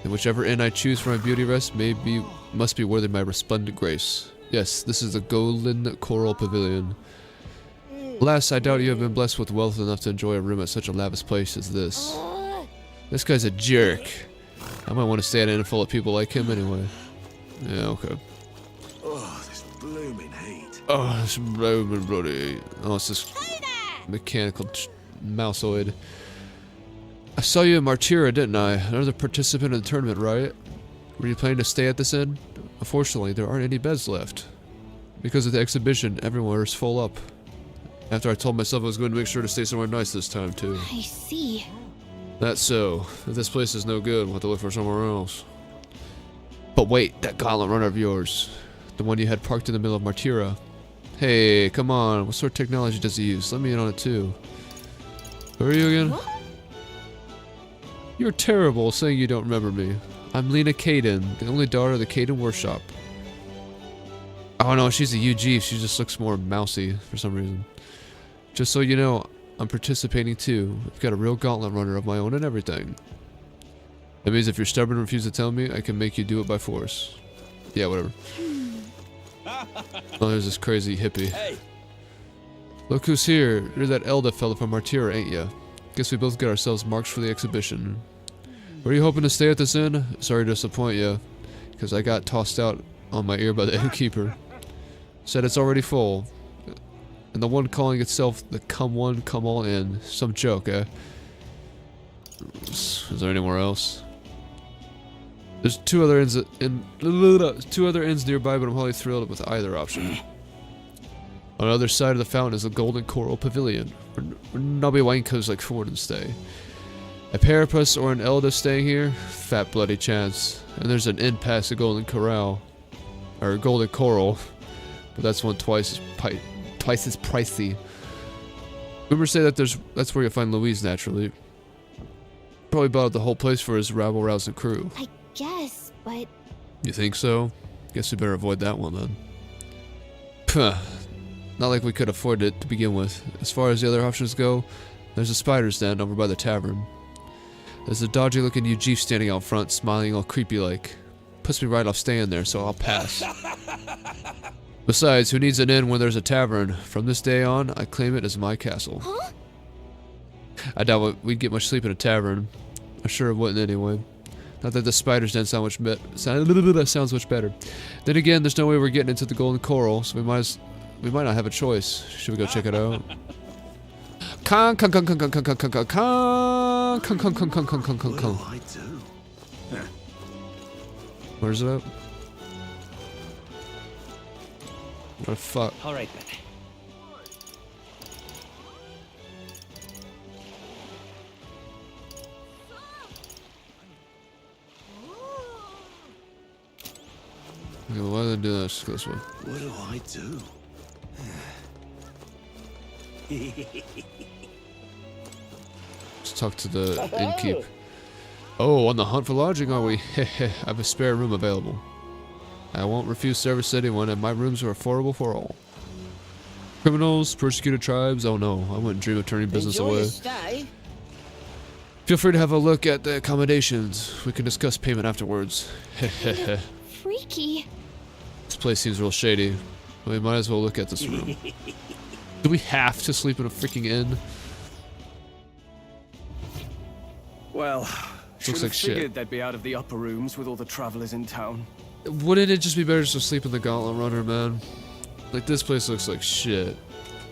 And whichever inn I choose for my beauty rest must be worthy of my resplendent grace. Yes, this is the Golden Coral Pavilion. Alas, I doubt you have been blessed with wealth enough to enjoy a room at such a lavish place as this. This guy's a jerk. I might want to stay at an inn full of people like him anyway. Yeah, okay. Oh, this blooming heat. Oh, this blooming bloody. Oh, it's this mechanical mouseoid. I saw you in Martyra, didn't I? Another participant in the tournament, right? Were you planning to stay at this inn? Unfortunately, there aren't any beds left. Because of the exhibition, everywhere is full up. After I told myself I was going to make sure to stay somewhere nice this time, too. I see. That's so. If this place is no good, we'll have to look for somewhere else. But wait, that gauntlet runner of yours. The one you had parked in the middle of Martyra. Hey, come on. What sort of technology does he use? Let me in on it, too. Who are you again? You're terrible saying you don't remember me. I'm Lena Caden, the only daughter of the Caden Workshop. Oh no, she's a UG. She just looks more mousy for some reason. Just so you know, I'm participating too. I've got a real gauntlet runner of my own and everything. That means if you're stubborn and refuse to tell me, I can make you do it by force. Yeah, whatever. Oh, there's this crazy hippie. Hey. Look who's here. You're that Elda fella from Martyra, ain't ya? Guess we both got ourselves marked for the exhibition. Were you hoping to stay at this inn? Sorry to disappoint you, because I got tossed out on my ear by the innkeeper. Said it's already full. And the one calling itself the Come One, Come All Inn. Some joke, eh? Is there anywhere else? There's two other inns nearby, but I'm hardly thrilled with either option. On the other side of the fountain is the Golden Coral Pavilion, where nobby wankos like Ford and stay. A Parapus or an Elda staying here? Fat bloody chance. And there's an inn past the Golden Corral. Or Golden Coral. But that's one twice as pricey. Rumors say that that's where you'll find Louise naturally. Probably bought out the whole place for his rabble-rousing crew. I guess, but... You think so? Guess we better avoid that one then. Puh. Not like we could afford it to begin with. As far as the other options go, there's a spider's den over by the tavern. There's a dodgy-looking UG standing out front, smiling all creepy-like. Puts me right off staying there, so I'll pass. Besides, who needs an inn when there's a tavern? From this day on, I claim it as my castle. Huh? I doubt we'd get much sleep in a tavern. I'm sure it wouldn't anyway. Not that the spider's den sounds much better. Then again, there's no way we're getting into the Golden Coral, so we might not have a choice. Should we go check it out? What do I do? Where's it at? What the fuck? All right, then. Okay, well, why did I do this way? What do I do? Let's talk to the innkeep. Oh, on the hunt for lodging, are we? I have a spare room available. I won't refuse service to anyone, and my rooms are affordable for all. Criminals, persecuted tribes, oh no, I wouldn't dream of turning business Enjoy away. your stay. Feel free to have a look at the accommodations. We can discuss payment afterwards. Freaky. This place seems real shady. We might as well look at this room. Do we have to sleep in a freaking inn? Well, should Looks have like shit. figured they'd be out of the upper rooms with all the travelers in town. Wouldn't it just be better just to sleep in the Gauntlet Runner, man? Like, this place looks like shit.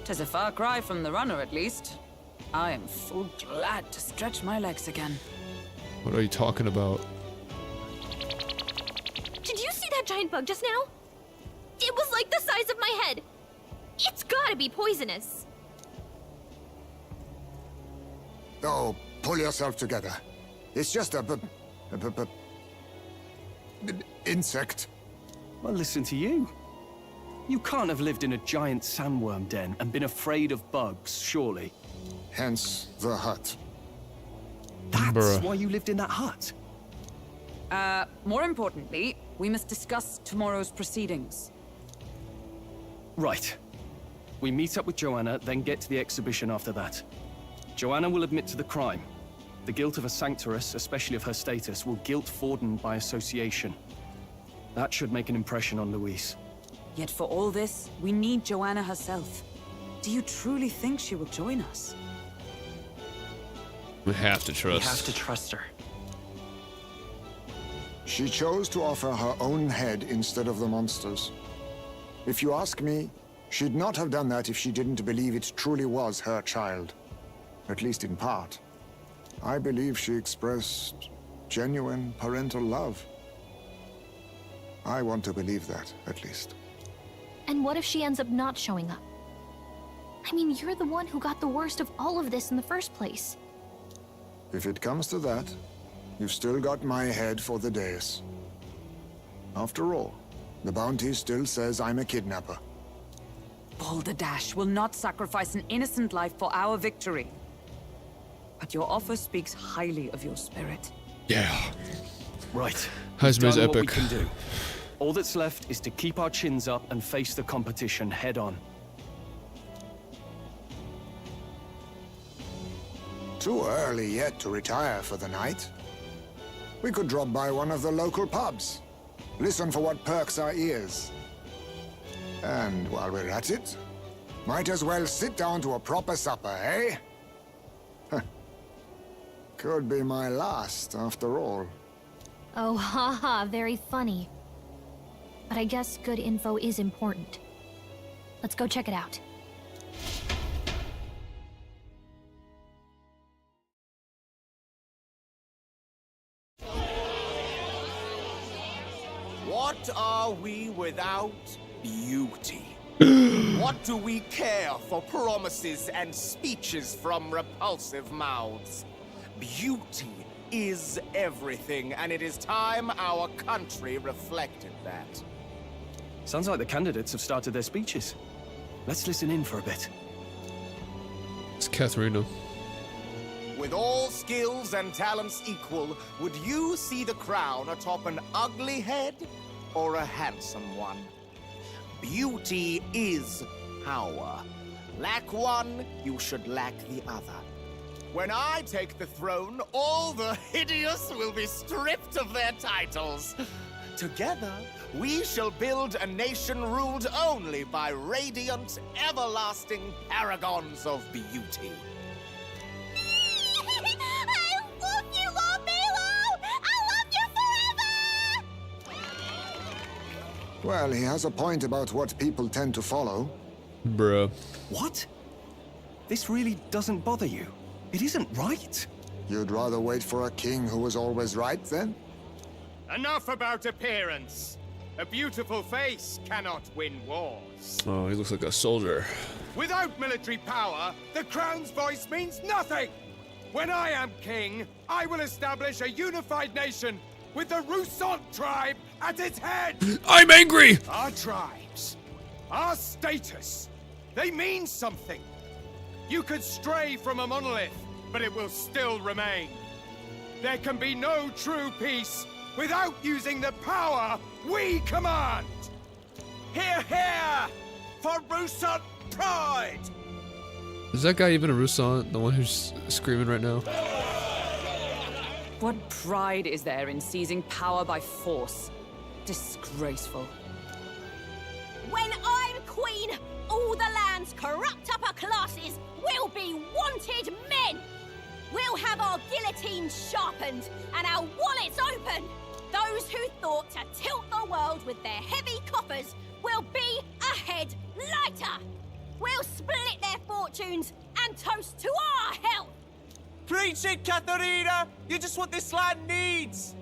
'Tis a far cry from the runner, at least. I am full glad to stretch my legs again. What are you talking about? Did you see that giant bug just now? It was like the size of my head. It's gotta be poisonous. Oh, pull yourself together. It's just a insect. Well, listen to you. You can't have lived in a giant sandworm den and been afraid of bugs, surely. Hence the hut. That's why you lived in that hut? More importantly, we must discuss tomorrow's proceedings. Right. We meet up with Joanna, then get to the exhibition after that. Joanna will admit to the crime. The guilt of a sanctoress, especially of her status, will guilt Forden by association. That should make an impression on Louise. Yet for all this, we need Joanna herself. Do you truly think she will join us? We have to trust. We have to trust her. She chose to offer her own head instead of the monster's. If you ask me, she'd not have done that if she didn't believe it truly was her child. At least in part. I believe she expressed genuine parental love. I want to believe that, at least. And what if she ends up not showing up? I mean, you're the one who got the worst of all of this in the first place. If it comes to that, you've still got my head for the dais. After all, the bounty still says I'm a kidnapper. Balderdash will not sacrifice an innocent life for our victory. But your offer speaks highly of your spirit. Yeah. Right. Heisman's Done what we epic. can do. All that's left is to keep our chins up and face the competition head on. Too early yet to retire for the night. We could drop by one of the local pubs. Listen for what perks our ears. And while we're at it, might as well sit down to a proper supper, eh? Could be my last, after all. Oh, haha, very funny. But I guess good info is important. Let's go check it out. What are we without beauty? What do we care for promises and speeches from repulsive mouths? Beauty is everything, and it is time our country reflected that. Sounds like the candidates have started their speeches. Let's listen in for a bit. It's Katharina. With all skills and talents equal, would you see the crown atop an ugly head or a handsome one? Beauty is power. Lack one, you should lack the other. When I take the throne, all the hideous will be stripped of their titles. Together, we shall build a nation ruled only by radiant, everlasting paragons of beauty. I love you, Lord Milo! I love you forever! Well, he has a point about what people tend to follow. Bruh. What? This really doesn't bother you? It isn't right. You'd rather wait for a king who was always right, then? Enough about appearance. A beautiful face cannot win wars. Oh, he looks like a soldier. Without military power, the crown's voice means nothing. When I am king, I will establish a unified nation with the Rousant tribe at its head. I'm angry! Our tribes, our status, they mean something. You could stray from a monolith, but it will still remain. There can be no true peace without using the power we command. Hear, hear, for Rousant pride! Is that guy even a Rousant? The one who's screaming right now? What pride is there in seizing power by force? Disgraceful. When I'm queen, all the land's corrupt upper classes will be wanted men! We'll have our guillotines sharpened and our wallets open! Those who thought to tilt the world with their heavy coffers will be a head lighter! We'll split their fortunes and toast to our health! Preach it, Katharina! You're just what this land needs!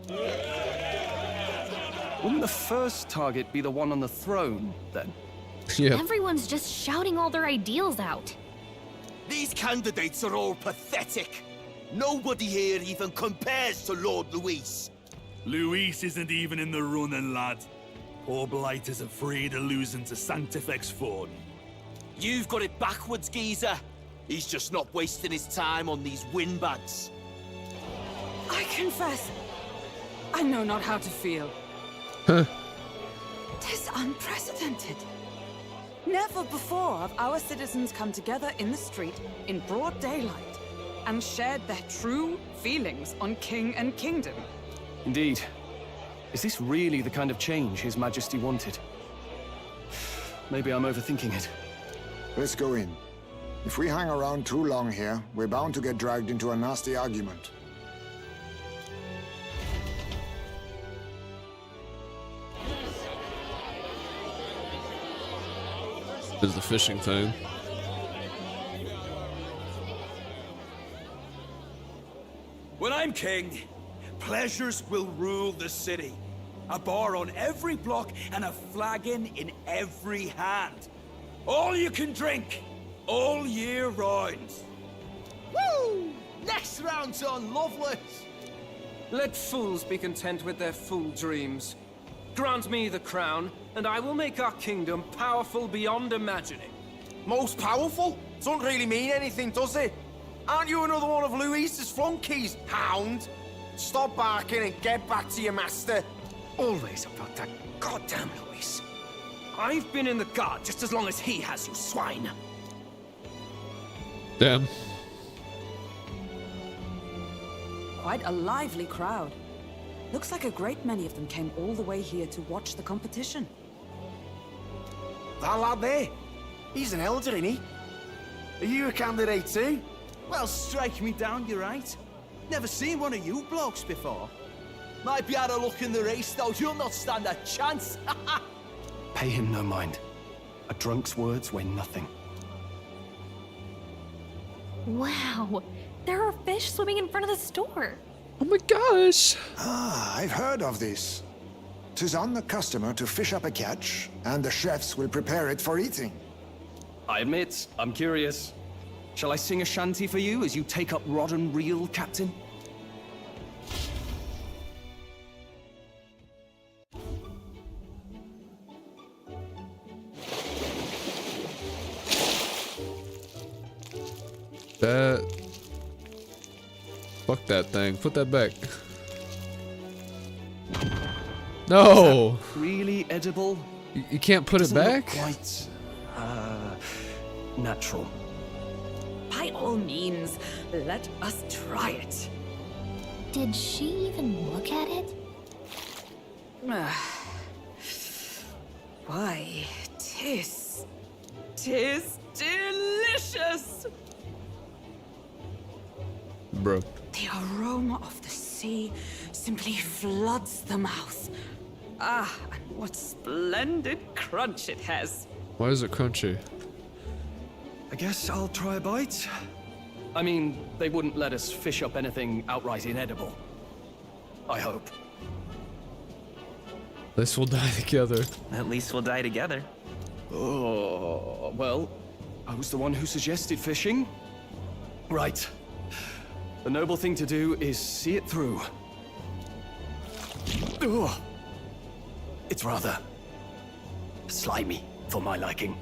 Wouldn't the first target be the one on the throne, then? Yeah. Everyone's just shouting all their ideals out. These candidates are all pathetic. Nobody here even compares to Lord Luis. Luis isn't even in the running, lad. Poor Blight is afraid of losing to Sanctifex Ford. You've got it backwards, geezer. He's just not wasting his time on these windbags. I confess, I know not how to feel. Huh. 'Tis unprecedented. Never before have our citizens come together in the street in broad daylight and shared their true feelings on king and kingdom. Indeed. Is this really the kind of change His Majesty wanted? Maybe I'm overthinking it. Let's go in. If we hang around too long here, we're bound to get dragged into a nasty argument. There's the fishing thing. When I'm king, pleasures will rule the city. A bar on every block and a flagon in every hand. All you can drink, all year round. Woo! Next round's on, lovely. Let fools be content with their fool dreams. Grant me the crown, and I will make our kingdom powerful beyond imagining. Most powerful? Doesn't really mean anything, does it? Aren't you another one of Luis's flunkies, hound? Stop barking and get back to your master. Always about that goddamn Luis. I've been in the guard just as long as he has, you swine. Damn. Quite a lively crowd. Looks like a great many of them came all the way here to watch the competition. That lad there, he's an elder, isn't he? Are you a candidate too? Well, strike me down, you're right. Never seen one of you blokes before. Might be out of luck in the race, though. You'll not stand a chance. Pay him no mind. A drunk's words weigh nothing. Wow, there are fish swimming in front of the store. Oh my gosh! Ah, I've heard of this. 'Tis on the customer to fish up a catch, and the chefs will prepare it for eating. I admit, I'm curious. Shall I sing a shanty for you as you take up rod and reel, Captain? That... Fuck that thing. Put that back. No! Really edible? You can't put it Doesn't look back? Quite, natural. By all means, let us try it. Did she even look at it? Why, tis delicious! Bro. The aroma of the sea simply floods the mouth. Ah, and what splendid crunch it has. Why is it crunchy? I guess I'll try a bite. I mean, they wouldn't let us fish up anything outright inedible. I hope. At least we'll die together. At least we'll die together. Oh, well, I was the one who suggested fishing. Right. The noble thing to do is see it through. Ugh. It's rather slimy for my liking.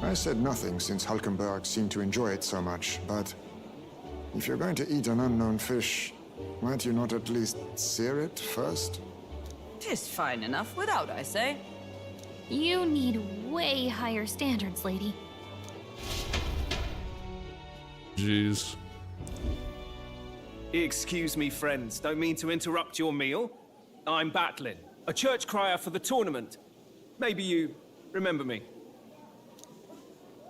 I said nothing since Hulkenberg seemed to enjoy it so much, but if you're going to eat an unknown fish, might you not at least sear it first? 'Tis fine enough without, I say. You need way higher standards, lady. Jeez. Excuse me, friends. Don't mean to interrupt your meal. I'm Batlin, a church crier for the tournament. Maybe you remember me.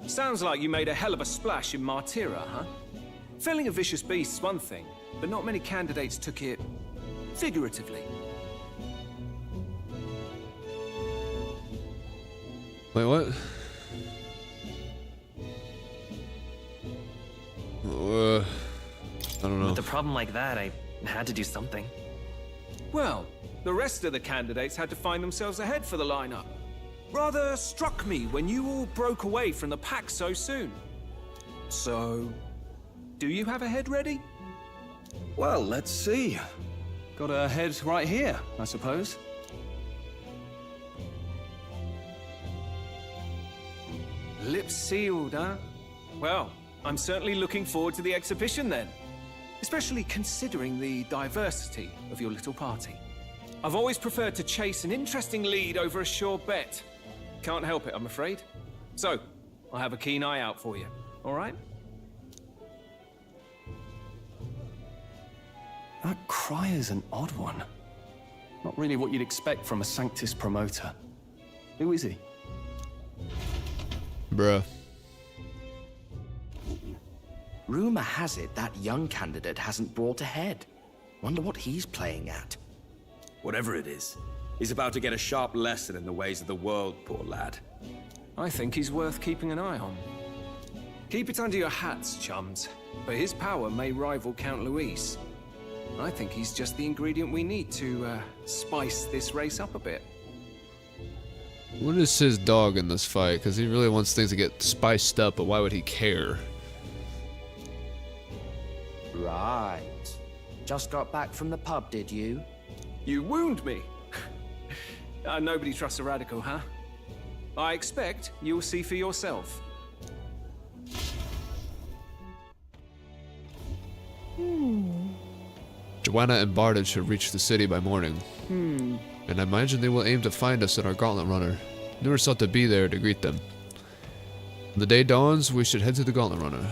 Sounds like you made a hell of a splash in Martyra, huh? Felling a vicious beast's one thing, but not many candidates took it figuratively. Wait, what? I don't know. With a problem like that, I Had to do something. Well, the rest of the candidates had to find themselves ahead for the lineup. Rather struck me when you all broke away from the pack so soon. So, do you have a head ready? Well, let's see. Got a head right here, I suppose. Lips sealed, huh? Well, I'm certainly looking forward to the exhibition then. Especially considering the diversity of your little party. I've always preferred to chase an interesting lead over a sure bet. Can't help it, I'm afraid. So, I'll have a keen eye out for you, all right? That cry is an odd one. Not really what you'd expect from a Sanctus promoter. Who is he? Bruh. Rumor has it that young candidate hasn't brought ahead. Wonder what he's playing at. Whatever it is, he's about to get a sharp lesson in the ways of the world, poor lad. I think he's worth keeping an eye on. Keep it under your hats, chums, but his power may rival Count Luis. I think he's just the ingredient we need to spice this race up a bit. What is his dog in this fight? Because he really wants things to get spiced up, but why would he care? Right. Just got back from the pub, did you? You wound me. Nobody trusts a radical, huh? I expect you'll see for yourself. Joanna and Barden should reach the city by morning. And I imagine they will aim to find us in our Gauntlet Runner. Never sought to be there to greet them. When the day dawns, we should head to the Gauntlet Runner.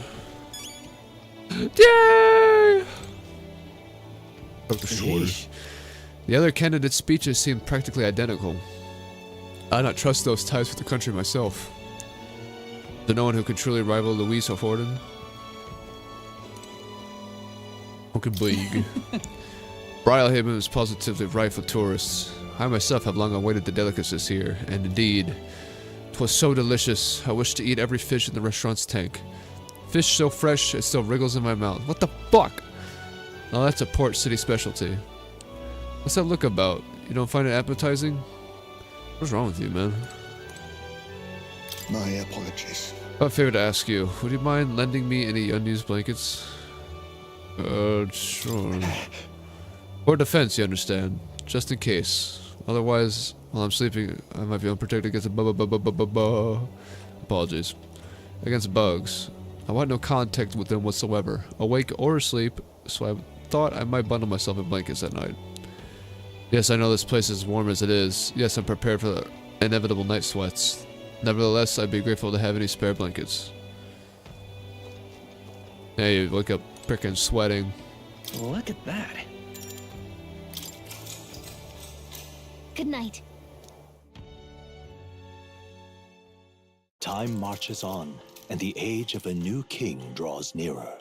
Yay! The other candidates' speeches seemed practically identical. I do not trust those ties with the country myself. To no one who can truly rival Luis or Forden. Okay, big. BRILEHAVEN is positively rife with tourists. I myself have long awaited the delicacies here, and indeed, 'twas so delicious, I wish to eat every fish in the restaurant's tank. Fish so fresh, it still wriggles in my mouth. What the fuck? Now that's a port city specialty. What's that look about? You don't find it appetizing? What's wrong with you, man? My apologies. A favor to ask you. Would you mind lending me any unused blankets? Sure. For defense, you understand. Just in case. Otherwise, while I'm sleeping, I might be unprotected against apologies. Against bugs. I want no contact with them whatsoever, awake or asleep, so I thought I might bundle myself in blankets at night. Yes, I know this place is warm as it is. Yes, I'm prepared for the inevitable night sweats. Nevertheless, I'd be grateful to have any spare blankets. Hey, you wake up frickin' sweating. Look at that. Good night. Time marches on, and the age of a new king draws nearer.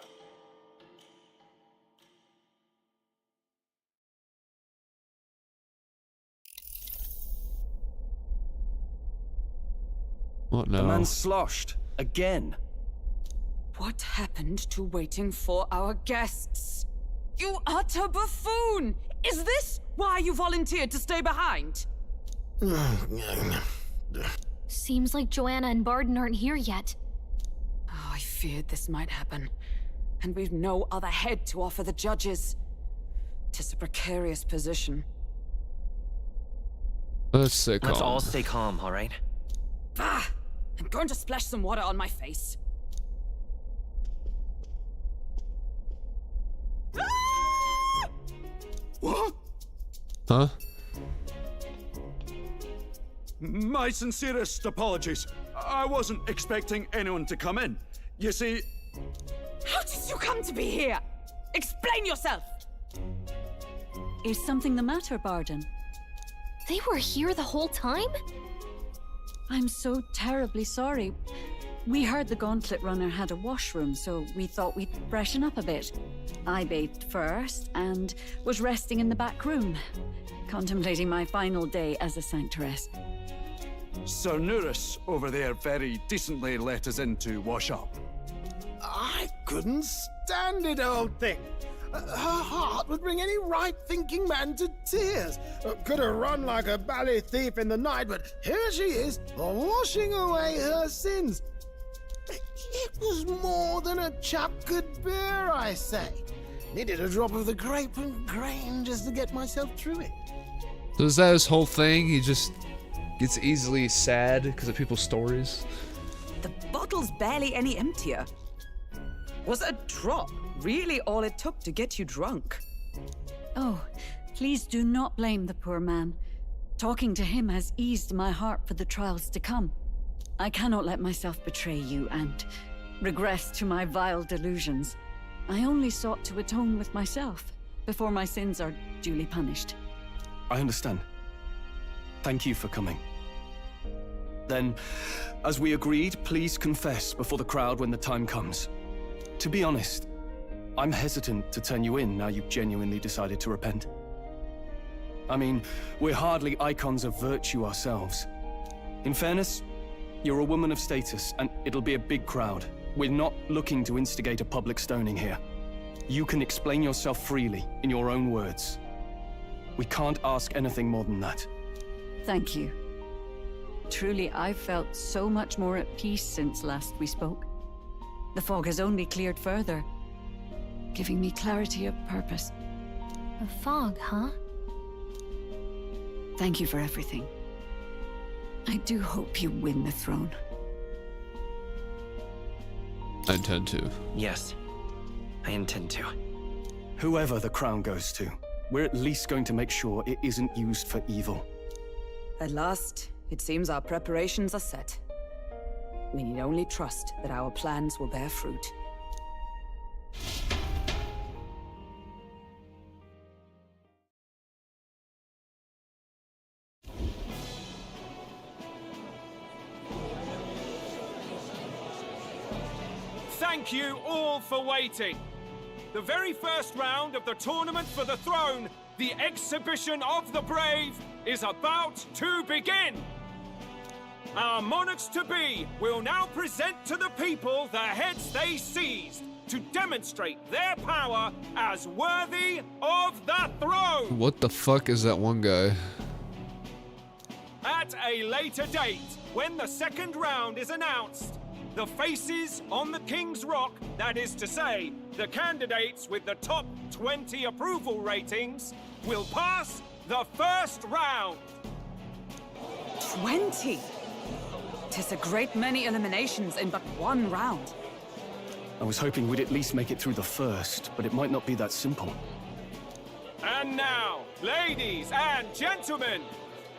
What now? The man's sloshed. Again. What happened to waiting for our guests? You utter buffoon! Is this why you volunteered to stay behind? Seems like Joanna and Barden aren't here yet. Oh, I feared this might happen. And we've no other head to offer the judges. 'Tis a precarious position. Let's stay calm. Let's all stay calm, alright? Ah! I'm going to splash some water on my face. What? Huh? My sincerest apologies. I wasn't expecting anyone to come in. You see... How did you come to be here? Explain yourself! Is something the matter, Barden? They were here the whole time? I'm so terribly sorry. We heard the Gauntlet Runner had a washroom, so we thought we'd freshen up a bit. I bathed first and was resting in the back room, contemplating my final day as a sanctoress. Sir Nuris over there very decently let us in to wash up. I couldn't stand it, old thing. Her heart would bring any right-thinking man to tears. Could have run like a bally thief in the night, but here she is, washing away her sins. It was more than a chap could bear, I say. Needed a drop of the grape and grain just to get myself through it. So is that his whole thing? He just gets easily sad because of people's stories? The bottle's barely any emptier. Was a drop really all it took to get you drunk? Oh, please do not blame the poor man. Talking to him has eased my heart for the trials to come. I cannot let myself betray you and regress to my vile delusions. I only sought to atone with myself before my sins are duly punished. I understand. Thank you for coming. Then, as we agreed, please confess before the crowd when the time comes. To be honest, I'm hesitant to turn you in now you've genuinely decided to repent. I mean, we're hardly icons of virtue ourselves. In fairness, you're a woman of status, and it'll be a big crowd. We're not looking to instigate a public stoning here. You can explain yourself freely, in your own words. We can't ask anything more than that. Thank you. Truly, I've felt so much more at peace since last we spoke. The fog has only cleared further, giving me clarity of purpose. A fog, huh? Thank you for everything. I do hope you win the throne. I intend to. Yes, I intend to. Whoever the crown goes to, we're at least going to make sure it isn't used for evil. At last, it seems our preparations are set. We need only trust that our plans will bear fruit. Thank you all for waiting. The very first round of the tournament for the throne, the exhibition of the brave, is about to begin. Our monarchs-to-be will now present to the people the heads they seized to demonstrate their power as worthy of the throne. What the fuck is that one guy? At a later date, when the second round is announced, the faces on the King's Rock, that is to say, the candidates with the top 20 approval ratings, will pass the first round. 20? 'Tis a great many eliminations in but one round. I was hoping we'd at least make it through the first, but it might not be that simple. And now, ladies and gentlemen,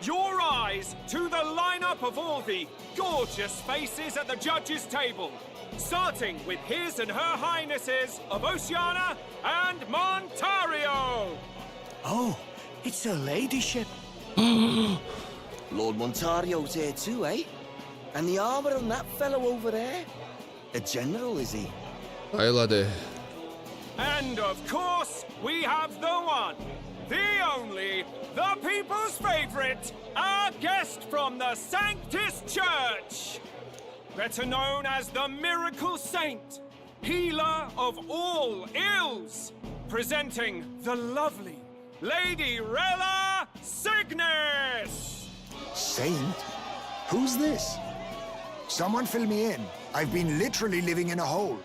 your eyes to the lineup of all the gorgeous faces at the judges' table, starting with His and Her Highnesses of Oceania and Montario. Oh, it's her ladyship. Lord Montario's here too, eh? And the armor on that fellow over there? A general, is he? Aye, laddie. And of course, we have the one, the only, the people's favorite, our guest from the Sanctus Church. Better known as the Miracle Saint, healer of all ills, presenting the lovely Lady Rella Cygnus. Saint? Who's this? Someone fill me in. I've been literally living in a hole.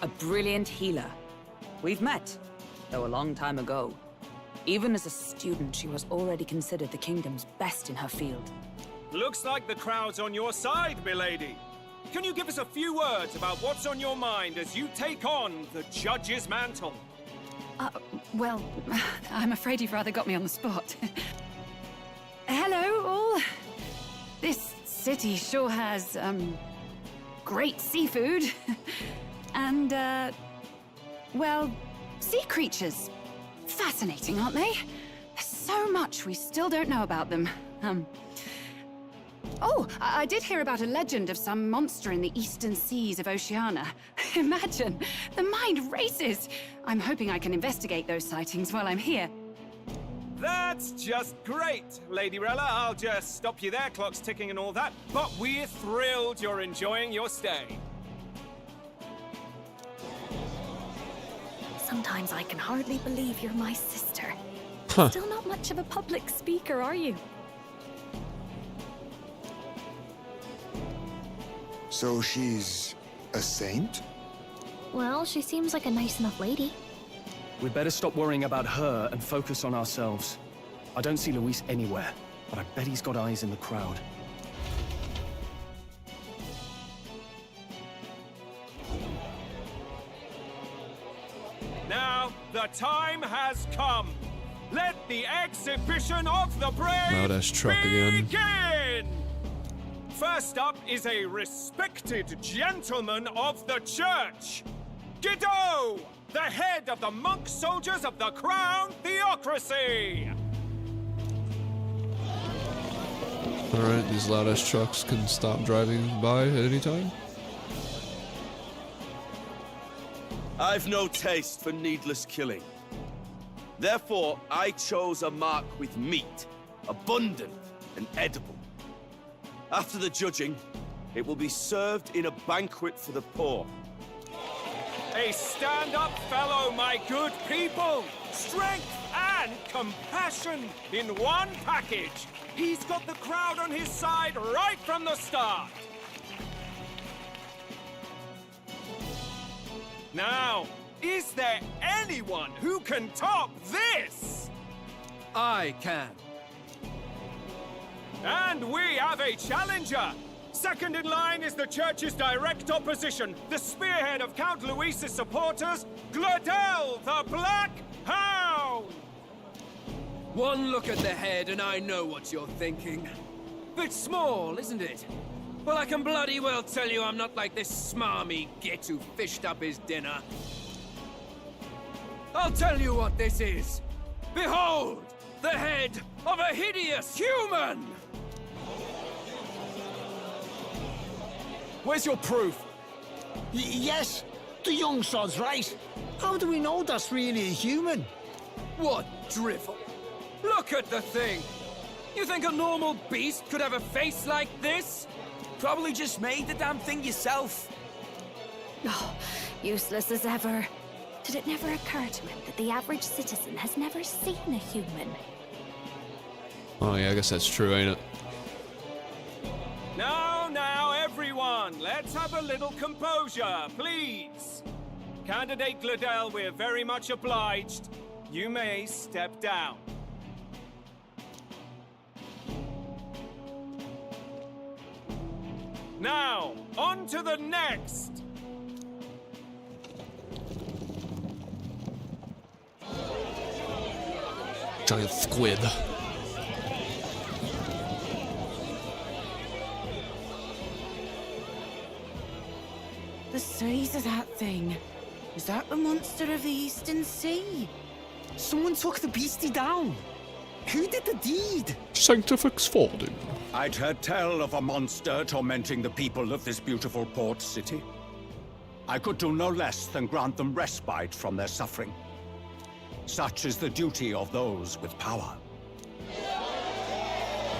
A brilliant healer. We've met, though a long time ago. Even as a student, she was already considered the kingdom's best in her field. Looks like the crowd's on your side, milady. Can you give us a few words about what's on your mind as you take on the judge's mantle? Well, I'm afraid you've rather got me on the spot. Hello, all. This city sure has, great seafood. And, well, sea creatures. Fascinating, aren't they? There's so much we still don't know about them. Oh, I did hear about a legend of some monster in the eastern seas of Oceania. Imagine, the mind races. I'm hoping I can investigate those sightings while I'm here. That's just great, Lady Rella. I'll just stop you there, clock's ticking and all that. But we're thrilled you're enjoying your stay. Sometimes I can hardly believe you're my sister. Huh. Still not much of a public speaker, are you? So she's a saint? Well, she seems like a nice enough lady. We'd better stop worrying about her and focus on ourselves. I don't see Luis anywhere, but I bet he's got eyes in the crowd. Now, the time has come. Let the exhibition of the brave Loud-ass truck again. begin! First up is a respected gentleman of the church. Guido, the head of the monk soldiers of the Crown Theocracy. Alright, these loud-ass trucks can stop driving by at any time. I've no taste for needless killing. Therefore, I chose a mark with meat, abundant and edible. After the judging, it will be served in a banquet for the poor. A stand-up fellow, my good people. Strength and compassion in one package. He's got the crowd on his side right from the start. Now, is there anyone who can top this? I can. And we have a challenger. Second in line is the church's direct opposition, the spearhead of Count Luis's supporters, Gladel the Black Hound! One look at the head and I know what you're thinking. Bit small, isn't it? Well, I can bloody well tell you I'm not like this smarmy git who fished up his dinner. I'll tell you what this is. Behold, the head of a hideous human! Where's your proof? Yes, the young sod's right. How do we know that's really a human? What drivel? Look at the thing! You think a normal beast could have a face like this? Probably just made the damn thing yourself. Oh, useless as ever. Did it never occur to him that the average citizen has never seen a human? Oh yeah, I guess that's true, ain't it? Now, everyone, let's have a little composure, please. Candidate Gladel, we're very much obliged. You may step down. Now, on to the next. Giant squid. The size of that thing. Is that the monster of the Eastern Sea? Someone took the beastie down. Who did the deed? Sanctifex Fording. I'd heard tell of a monster tormenting the people of this beautiful port city. I could do no less than grant them respite from their suffering. Such is the duty of those with power.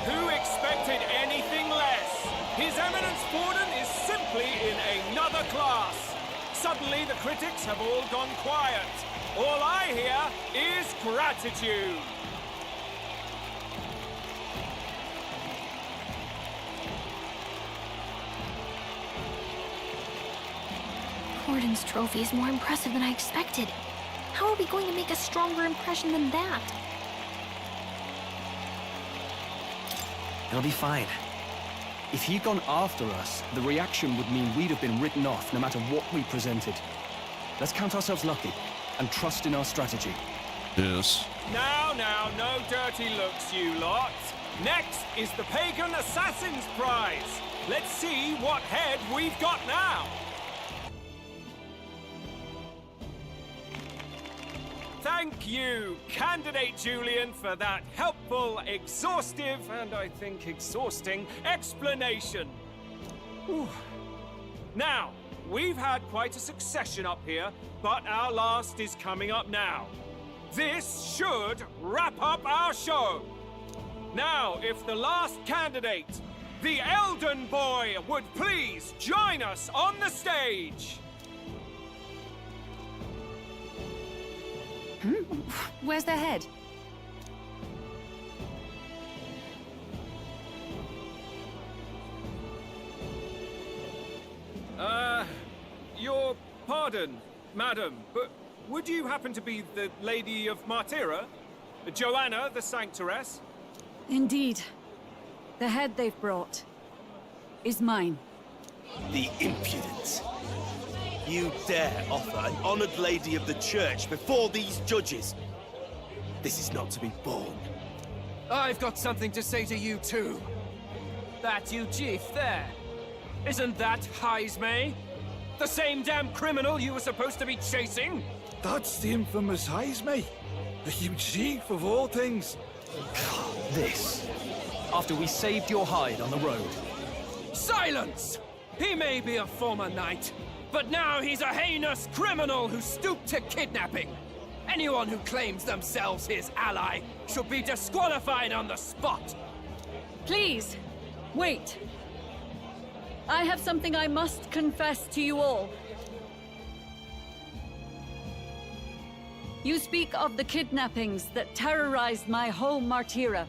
Who expected anything less? His Eminence Borden is simply in another class. Suddenly the critics have all gone quiet. All I hear is gratitude. Borden's trophy is more impressive than I expected. How are we going to make a stronger impression than that? It'll be fine. If he'd gone after us, the reaction would mean we'd have been written off no matter what we presented. Let's count ourselves lucky and trust in our strategy. Yes. Now, no dirty looks, you lot. Next is the Pagan Assassin's Prize. Let's see what head we've got now. Thank you, Candidate Julian, for that helpful, exhaustive, and I think exhausting explanation. Whew. Now, we've had quite a succession up here, but our last is coming up now. This should wrap up our show. Now, if the last candidate, the Elden Boy, would please join us on the stage. Where's their head? Your pardon, madam, but would you happen to be the Lady of Martyra? Joanna, the Sanctoress? Indeed. The head they've brought is mine. The impudence. You dare offer an honored lady of the church before these judges? This is not to be borne. I've got something to say to you too. That you chief there. Isn't that Heismay? The same damn criminal you were supposed to be chasing? That's the infamous Heismay. The huge chief of all things. This. After we saved your hide on the road. Silence! He may be a former knight, but now he's a heinous criminal who stooped to kidnapping. Anyone who claims themselves his ally should be disqualified on the spot. Please, wait. I have something I must confess to you all. You speak of the kidnappings that terrorized my home, Martyra.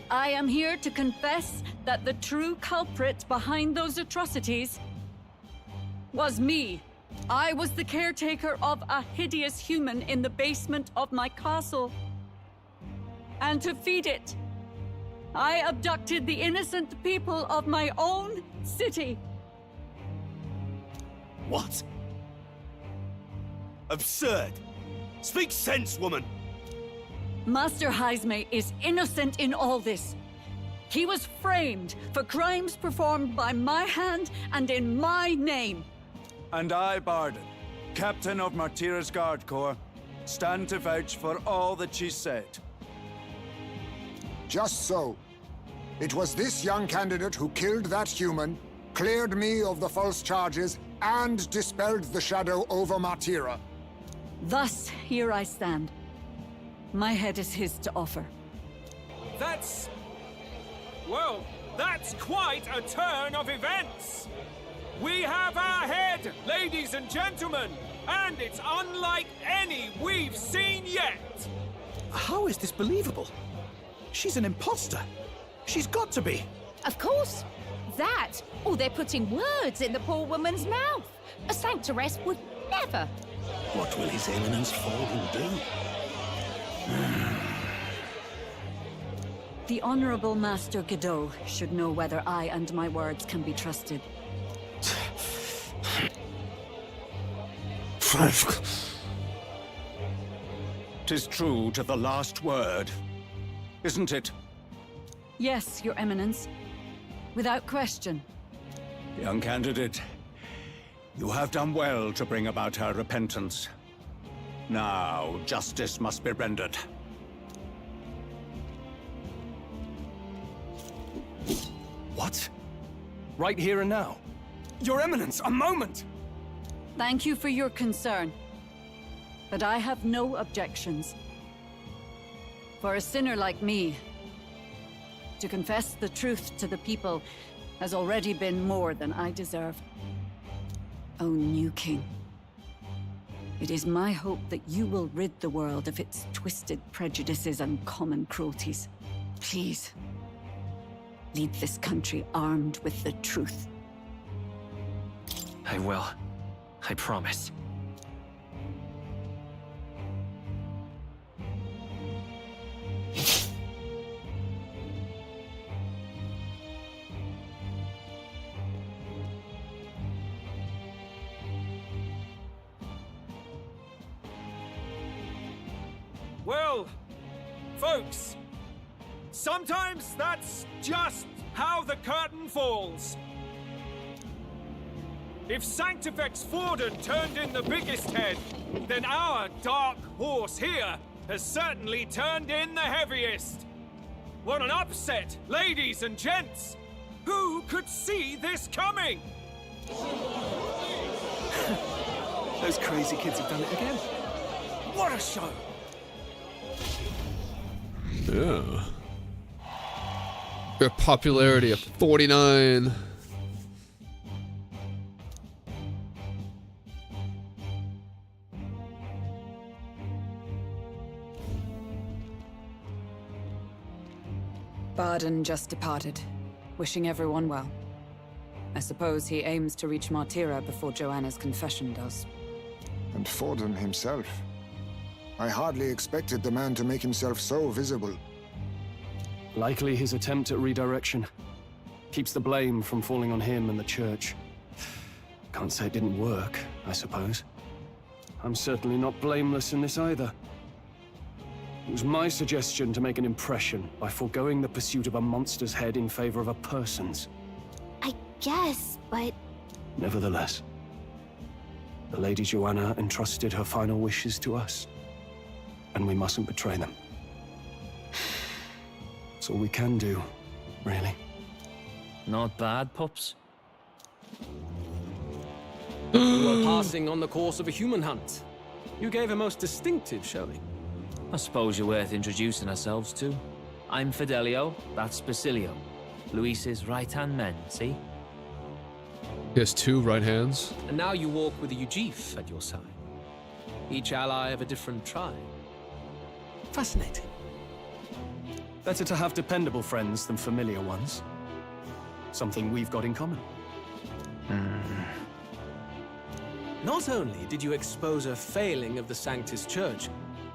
I am here to confess that the true culprit behind those atrocities was me. I was the caretaker of a hideous human in the basement of my castle. And to feed it, I abducted the innocent people of my own city. What? Absurd! Speak sense, woman! Master Heismay is innocent in all this. He was framed for crimes performed by my hand and in my name. And I, Barden, Captain of Martyra's Guard Corps, stand to vouch for all that she said. Just so. It was this young candidate who killed that human, cleared me of the false charges, and dispelled the shadow over Martyra. Thus, here I stand. My head is his to offer. That's... well, that's quite a turn of events! We have our head, ladies and gentlemen, and it's unlike any we've seen yet! How is this believable? She's an imposter. She's got to be. Of course. That, or they're putting words in the poor woman's mouth. A Sanctoress would never. What will His Eminence Forden do? The Honorable Master Godot should know whether I and my words can be trusted. 'Tis true to the last word, isn't it? Yes, Your Eminence. Without question. Young candidate, you have done well to bring about her repentance. Now, justice must be rendered. What? Right here and now? Your Eminence, a moment! Thank you for your concern. But I have no objections. For a sinner like me, to confess the truth to the people has already been more than I deserve. O new king, it is my hope that you will rid the world of its twisted prejudices and common cruelties. Please, lead this country armed with the truth. I will. I promise. Well, folks, sometimes that's just how the curtain falls. If Sanctifex Forden turned in the biggest head, then our dark horse here has certainly turned in the heaviest. What an upset, ladies and gents! Who could see this coming? Those crazy kids have done it again. What a show! Yeah. Their popularity of 49. Barden just departed, wishing everyone well. I suppose he aims to reach Martira before Joanna's confession does. And Forden himself. I hardly expected the man to make himself so visible. Likely his attempt at redirection. Keeps the blame from falling on him and the church. Can't say it didn't work, I suppose. I'm certainly not blameless in this either. It was my suggestion to make an impression by foregoing the pursuit of a monster's head in favor of a person's. I guess, but... Nevertheless, the Lady Joanna entrusted her final wishes to us, and we mustn't betray them. That's all we can do, really. Not bad, pups. We were passing on the course of a human hunt. You gave a most distinctive showing. I suppose you're worth introducing ourselves to. I'm Fidelio, that's Basilio. Luis's right-hand men, see? He has two right hands. And now you walk with a Ujif at your side. Each ally of a different tribe. Fascinating. Better to have dependable friends than familiar ones. Something we've got in common. Not only did you expose a failing of the Sanctus Church,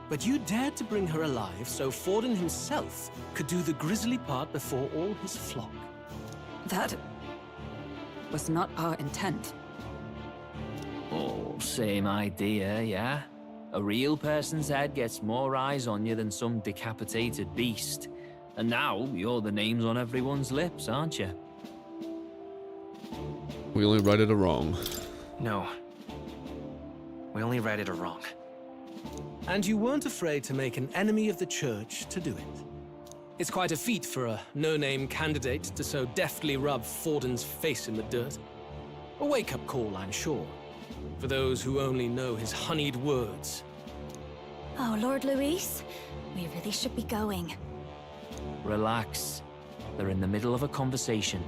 but you dared to bring her alive so Forden himself could do the grisly part before all his flock. That was not our intent. Oh, same idea, yeah? A real person's head gets more eyes on you than some decapitated beast. And now, you're the names on everyone's lips, aren't you? We only righted a wrong. No. We only righted a wrong. And you weren't afraid to make an enemy of the church to do it. It's quite a feat for a no-name candidate to so deftly rub Forden's face in the dirt. A wake-up call, I'm sure, for those who only know his honeyed words. Oh, Lord Luis, we really should be going. Relax. They're in the middle of a conversation.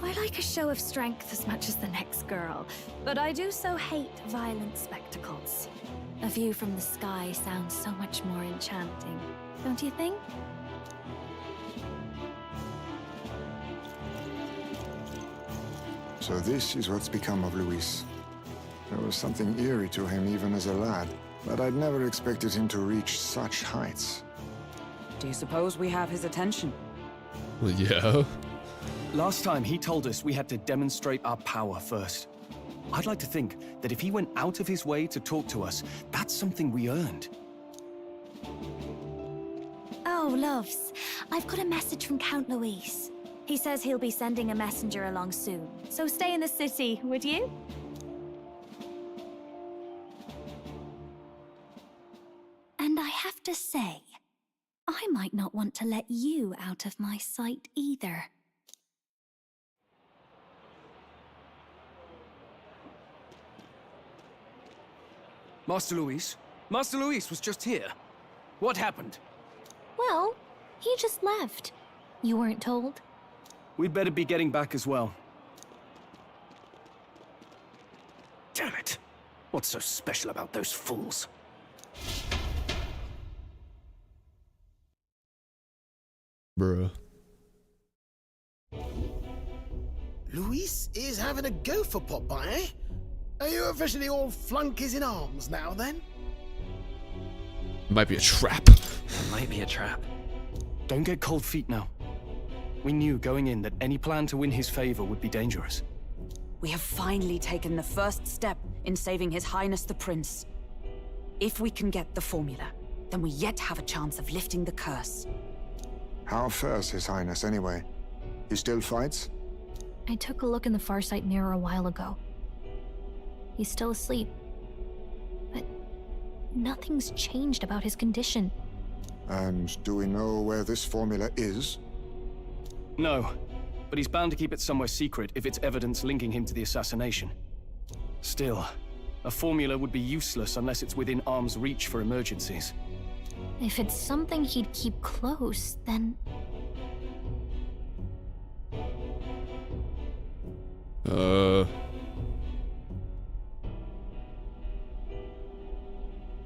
I like a show of strength as much as the next girl, but I do so hate violent spectacles. A view from the sky sounds so much more enchanting, don't you think? So this is what's become of Luis. There was something eerie to him even as a lad, but I'd never expected him to reach such heights. Do you suppose we have his attention? Well, yeah. Last time he told us we had to demonstrate our power first. I'd like to think that if he went out of his way to talk to us, that's something we earned. Oh, loves, I've got a message from Count Luis. He says he'll be sending a messenger along soon, so stay in the city, would you? And I have to say, I might not want to let you out of my sight either. Master Luis? Master Luis was just here. What happened? Well, he just left. You weren't told? We'd better be getting back as well. Damn it! What's so special about those fools? Bruh. Luis is having a go for Popeye, eh? Are you officially all flunkies in arms now, then? Might be a trap. It might be a trap. Don't get cold feet now. We knew going in that any plan to win his favor would be dangerous. We have finally taken the first step in saving His Highness the Prince. If we can get the formula, then we yet have a chance of lifting the curse. How fares His Highness, anyway? He still fights? I took a look in the Farsight mirror a while ago. He's still asleep. But nothing's changed about his condition. And do we know where this formula is? No, but he's bound to keep it somewhere secret if it's evidence linking him to the assassination. Still, a formula would be useless unless it's within arm's reach for emergencies. If it's something he'd keep close, then...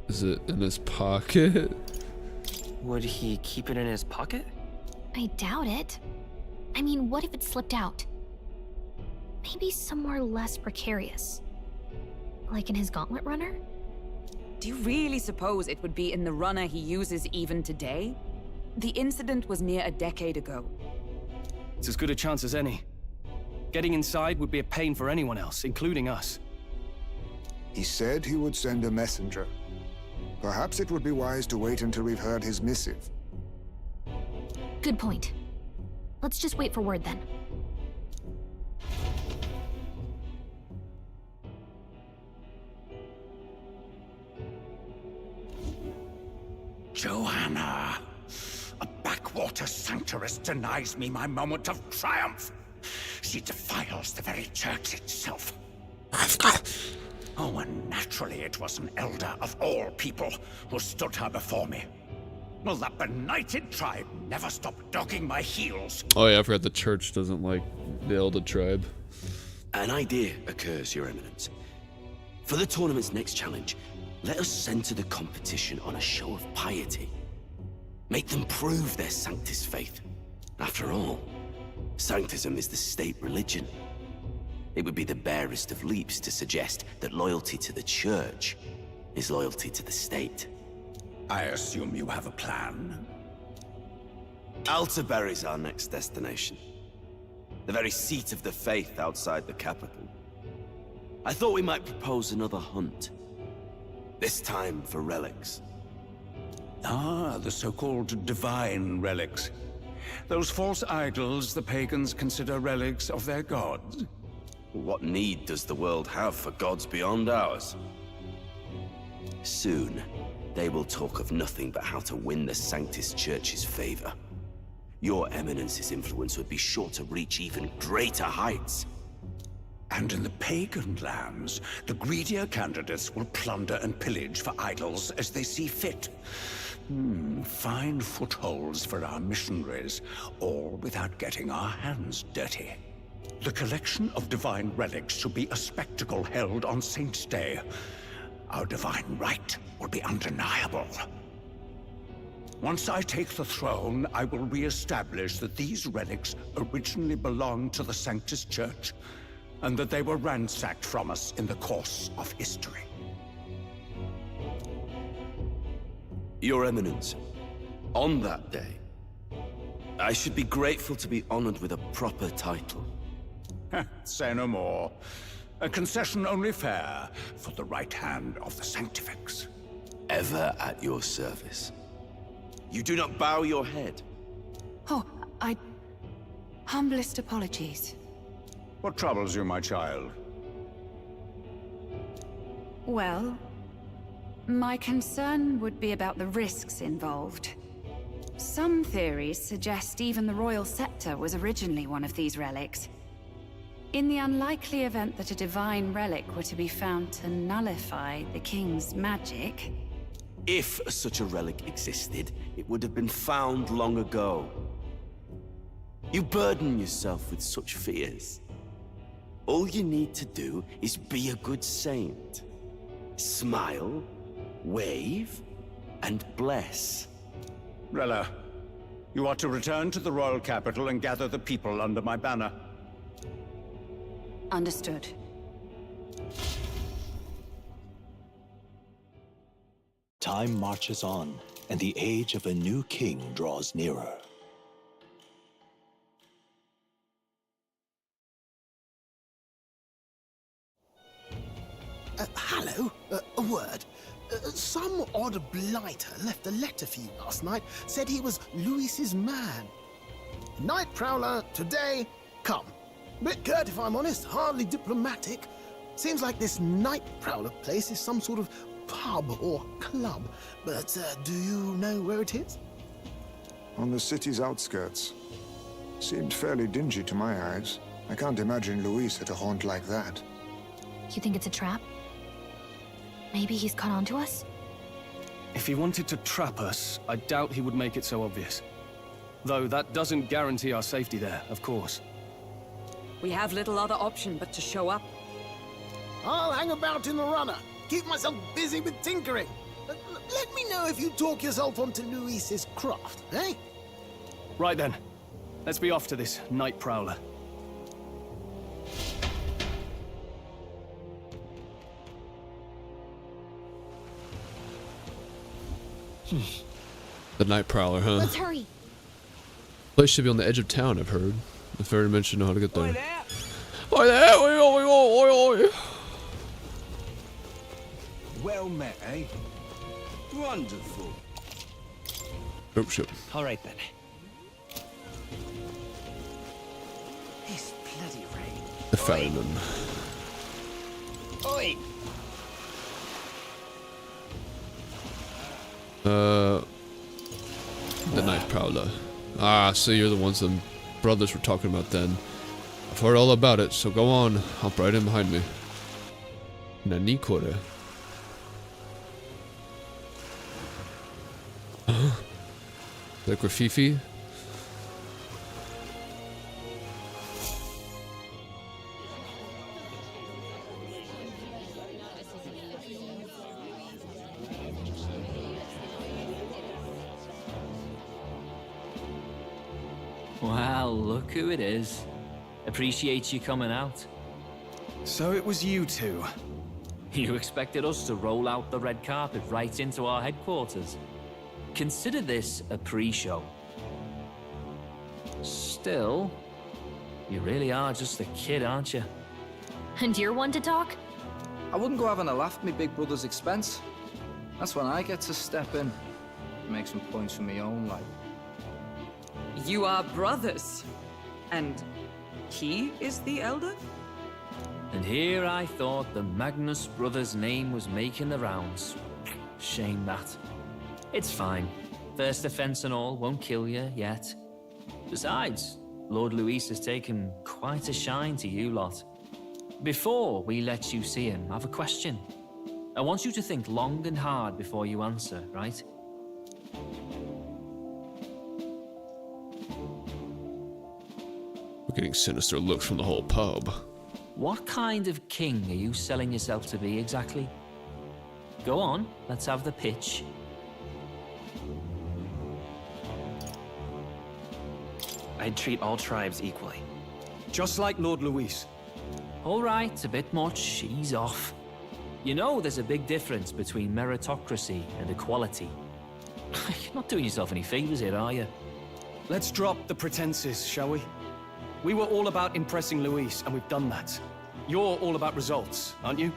Is it in his pocket? Would he keep it in his pocket? I doubt it. I mean, what if it slipped out? Maybe somewhere less precarious. Like in his gauntlet runner? Do you really suppose it would be in the runner he uses even today? The incident was near a decade ago. It's as good a chance as any. Getting inside would be a pain for anyone else, including us. He said he would send a messenger. Perhaps it would be wise to wait until we've heard his missive. Good point. Let's just wait for word then. Joanna! A backwater sanctuarist denies me my moment of triumph. She defiles the very church itself. Oh, and naturally it was an elder of all people who stood her before me. Will that benighted tribe never stop dogging my heels? Oh yeah, I forgot the church doesn't like the Elder tribe. An idea occurs, Your Eminence. For the tournament's next challenge, let us center the competition on a show of piety. Make them prove their Sanctus faith. After all, Sanctism is the state religion. It would be the barest of leaps to suggest that loyalty to the church is loyalty to the state. I assume you have a plan? Altaberry's our next destination. The very seat of the faith outside the capital. I thought we might propose another hunt. This time for relics. Ah, the so-called divine relics. Those false idols the pagans consider relics of their gods. What need does the world have for gods beyond ours? Soon, they will talk of nothing but how to win the Sanctus Church's favor. Your Eminence's influence would be sure to reach even greater heights. And in the pagan lands, the greedier candidates will plunder and pillage for idols as they see fit. Fine footholds for our missionaries, all without getting our hands dirty. The collection of divine relics should be a spectacle held on Saint's Day. Our divine right will be undeniable. Once I take the throne, I will re-establish that these relics originally belonged to the Sanctus Church, and that they were ransacked from us in the course of history. Your Eminence, on that day, I should be grateful to be honored with a proper title. Say no more. A concession only fair for the right hand of the Sanctifex. Ever at your service. You do not bow your head. Oh, humblest apologies. What troubles you, my child? Well, my concern would be about the risks involved. Some theories suggest even the royal scepter was originally one of these relics. In the unlikely event that a divine relic were to be found to nullify the king's magic... If such a relic existed, it would have been found long ago. You burden yourself with such fears. All you need to do is be a good saint. Smile, wave, and bless. Rella, you are to return to the royal capital and gather the people under my banner. Understood. Time marches on, and the age of a new king draws nearer. Hello? A word. Some odd blighter left a letter for you last night. Said he was Louis's man. Night Prowler, today, come. Bit curt if I'm honest, hardly diplomatic. Seems like this Night Prowler place is some sort of pub or club. But do you know where it is? On the city's outskirts. Seemed fairly dingy to my eyes. I can't imagine Louis at a haunt like that. You think it's a trap? Maybe he's caught on to us? If he wanted to trap us, I doubt he would make it so obvious. Though that doesn't guarantee our safety there, of course. We have little other option but to show up. I'll hang about in the runner. Keep myself busy with tinkering. Let me know if you talk yourself onto Louis's craft, eh? Right then. Let's be off to this night prowler. The Night Prowler, huh? Let's hurry. Place should be on the edge of town, I've heard. The fairy mentioned how to get there. Oi there! Oi, oi, oi, oi, oi! Well met, eh? Wonderful. Oh, shit. All right then. This bloody rain. The Fallon. Oi! The Night Prowler. Ah, so you're the ones the brothers were talking about then. I've heard all about it, so go on. Hop right in behind me. Nani kore? The Grafifi? Well, look who it is. Appreciate you coming out. So it was you two. You expected us to roll out the red carpet right into our headquarters. Consider this a pre-show. Still, you really are just a kid, aren't you? And you're one to talk? I wouldn't go having a laugh at me big brother's expense. That's when I get to step in. Make some points for my own life. You are brothers. And he is the elder? And here I thought the Magnus brothers' name was making the rounds. Shame that. It's fine. First offense and all won't kill you yet. Besides, Lord Luis has taken quite a shine to you lot. Before we let you see him, I have a question. I want you to think long and hard before you answer, right? We're getting sinister looks from the whole pub. What kind of king are you selling yourself to be exactly? Go on, let's have the pitch. I'd treat all tribes equally. Just like Lord Luis. All right, a bit much, ease off. You know there's a big difference between meritocracy and equality. You're not doing yourself any favors here, are you? Let's drop the pretenses, shall we? We were all about impressing Luis, and we've done that. You're all about results, aren't you?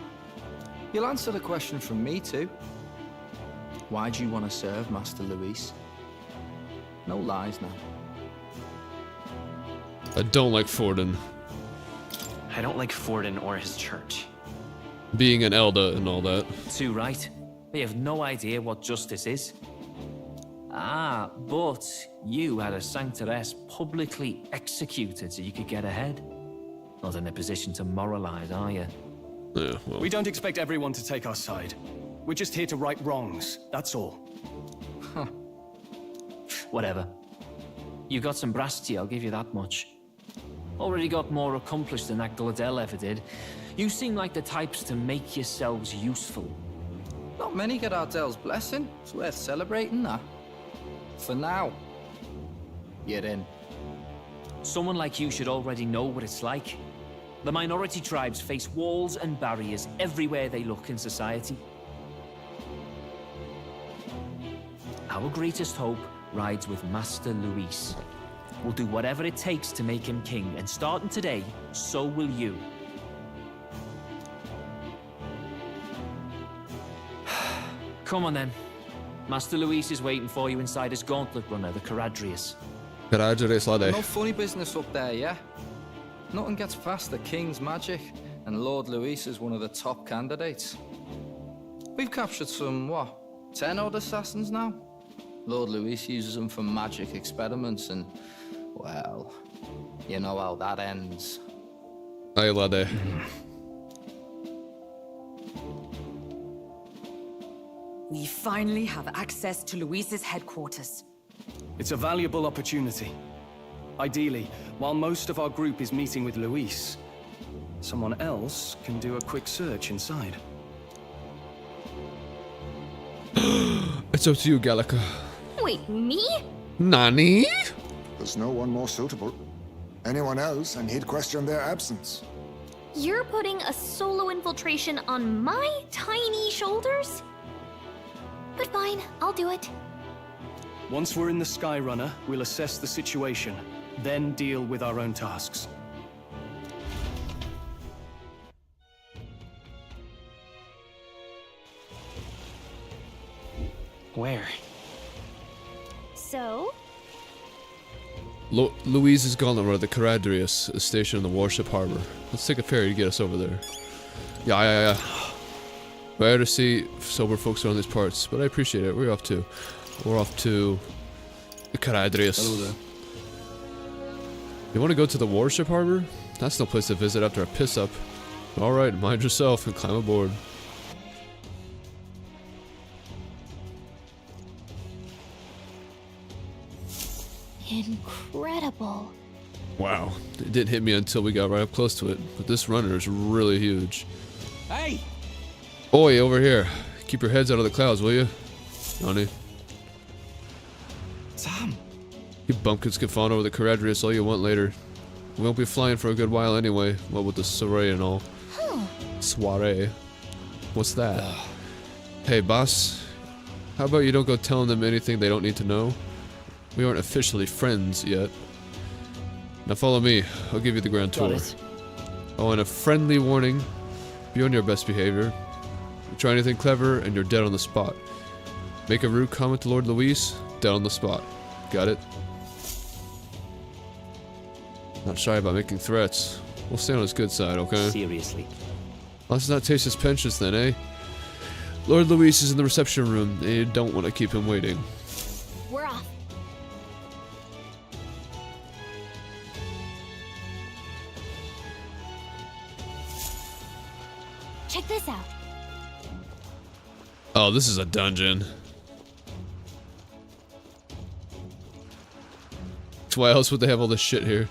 You'll answer the question from me too. Why do you want to serve Master Luis? No lies now. I don't like Forden. I don't like Forden or his church. Being an Elder and all that. Too right. They have no idea what justice is. Ah, but you had a Sanctoress publicly executed so you could get ahead. Not in a position to moralize, are you? Yeah, well. We don't expect everyone to take our side. We're just here to right wrongs, that's all. Huh. Whatever. You got some brass to you, I'll give you that much. Already got more accomplished than that Gladel ever did. You seem like the types to make yourselves useful. Not many get Ardel's blessing. It's worth celebrating that. For now, you're in. Someone like you should already know what it's like. The minority tribes face walls and barriers everywhere they look in society. Our greatest hope rides with Master Luis. We'll do whatever it takes to make him king, and starting today, so will you. Come on then. Master Luis is waiting for you inside his gauntlet runner, the Caradrius. No funny business up there, yeah? Nothing gets past the King's magic, and Lord Luis is one of the top candidates. We've captured some, what, 10 odd assassins now? Lord Luis uses them for magic experiments, and, well, you know how that ends. Aye, laddie. We finally have access to Luis's headquarters. It's a valuable opportunity. Ideally, while most of our group is meeting with Luis, someone else can do a quick search inside. It's up to you, Gallica. Wait, me? Nani? There's no one more suitable. Anyone else, and he'd question their absence. You're putting a solo infiltration on my tiny shoulders? But fine, I'll do it. Once we're in the Skyrunner, we'll assess the situation, then deal with our own tasks. Where? So? Louise's gauntlet runner, the Caradrius, is stationed in the warship harbor. Let's take a ferry to get us over there. Yeah. Rare to see sober folks around these parts, but I appreciate it. We're off to the Caradrius. Hello there. You want to go to the warship harbor? That's no place to visit after a piss up. Alright, mind yourself and climb aboard. Incredible. Wow. It didn't hit me until we got right up close to it, but this runner is really huge. Hey! Oi, over here. Keep your heads out of the clouds, will you? Honey. Sam! You bumpkins can fawn over the Caradrius all you want later. We won't be flying for a good while anyway, what with the soiree and all. Soiree? What's that? Hey, boss. How about you don't go telling them anything they don't need to know? We aren't officially friends yet. Now follow me. I'll give you the grand tour. Oh, and a friendly warning. Be on your best behavior. You try anything clever, and you're dead on the spot. Make a rude comment to Lord Luis, dead on the spot. Got it? Not shy about making threats. We'll stay on his good side, okay? Seriously. Let's not taste his pensions then, eh? Lord Luis is in the reception room, and you don't want to keep him waiting. We're off. Check this out. Oh, this is a dungeon. Why else would they have all this shit here?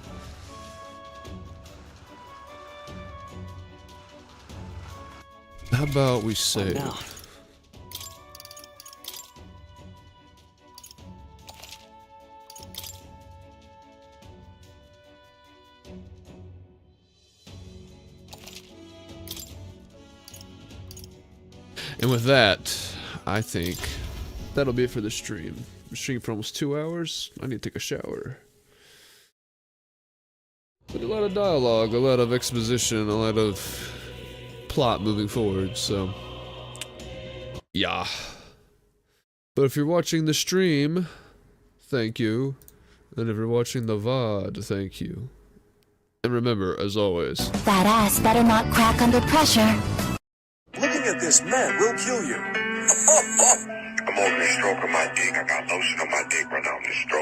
How about we save? And with that, I think that'll be it for the stream. I'm streaming for almost 2 hours. I need to take a shower. But a lot of dialogue, a lot of exposition, a lot of plot moving forward, so yeah. But if you're watching the stream, thank you. And if you're watching the VOD, thank you. And remember, as always, that ass better not crack under pressure. Looking at this man will kill you. I'm over here stroking my dick. I got lotion on my dick right now. I'm just stroking.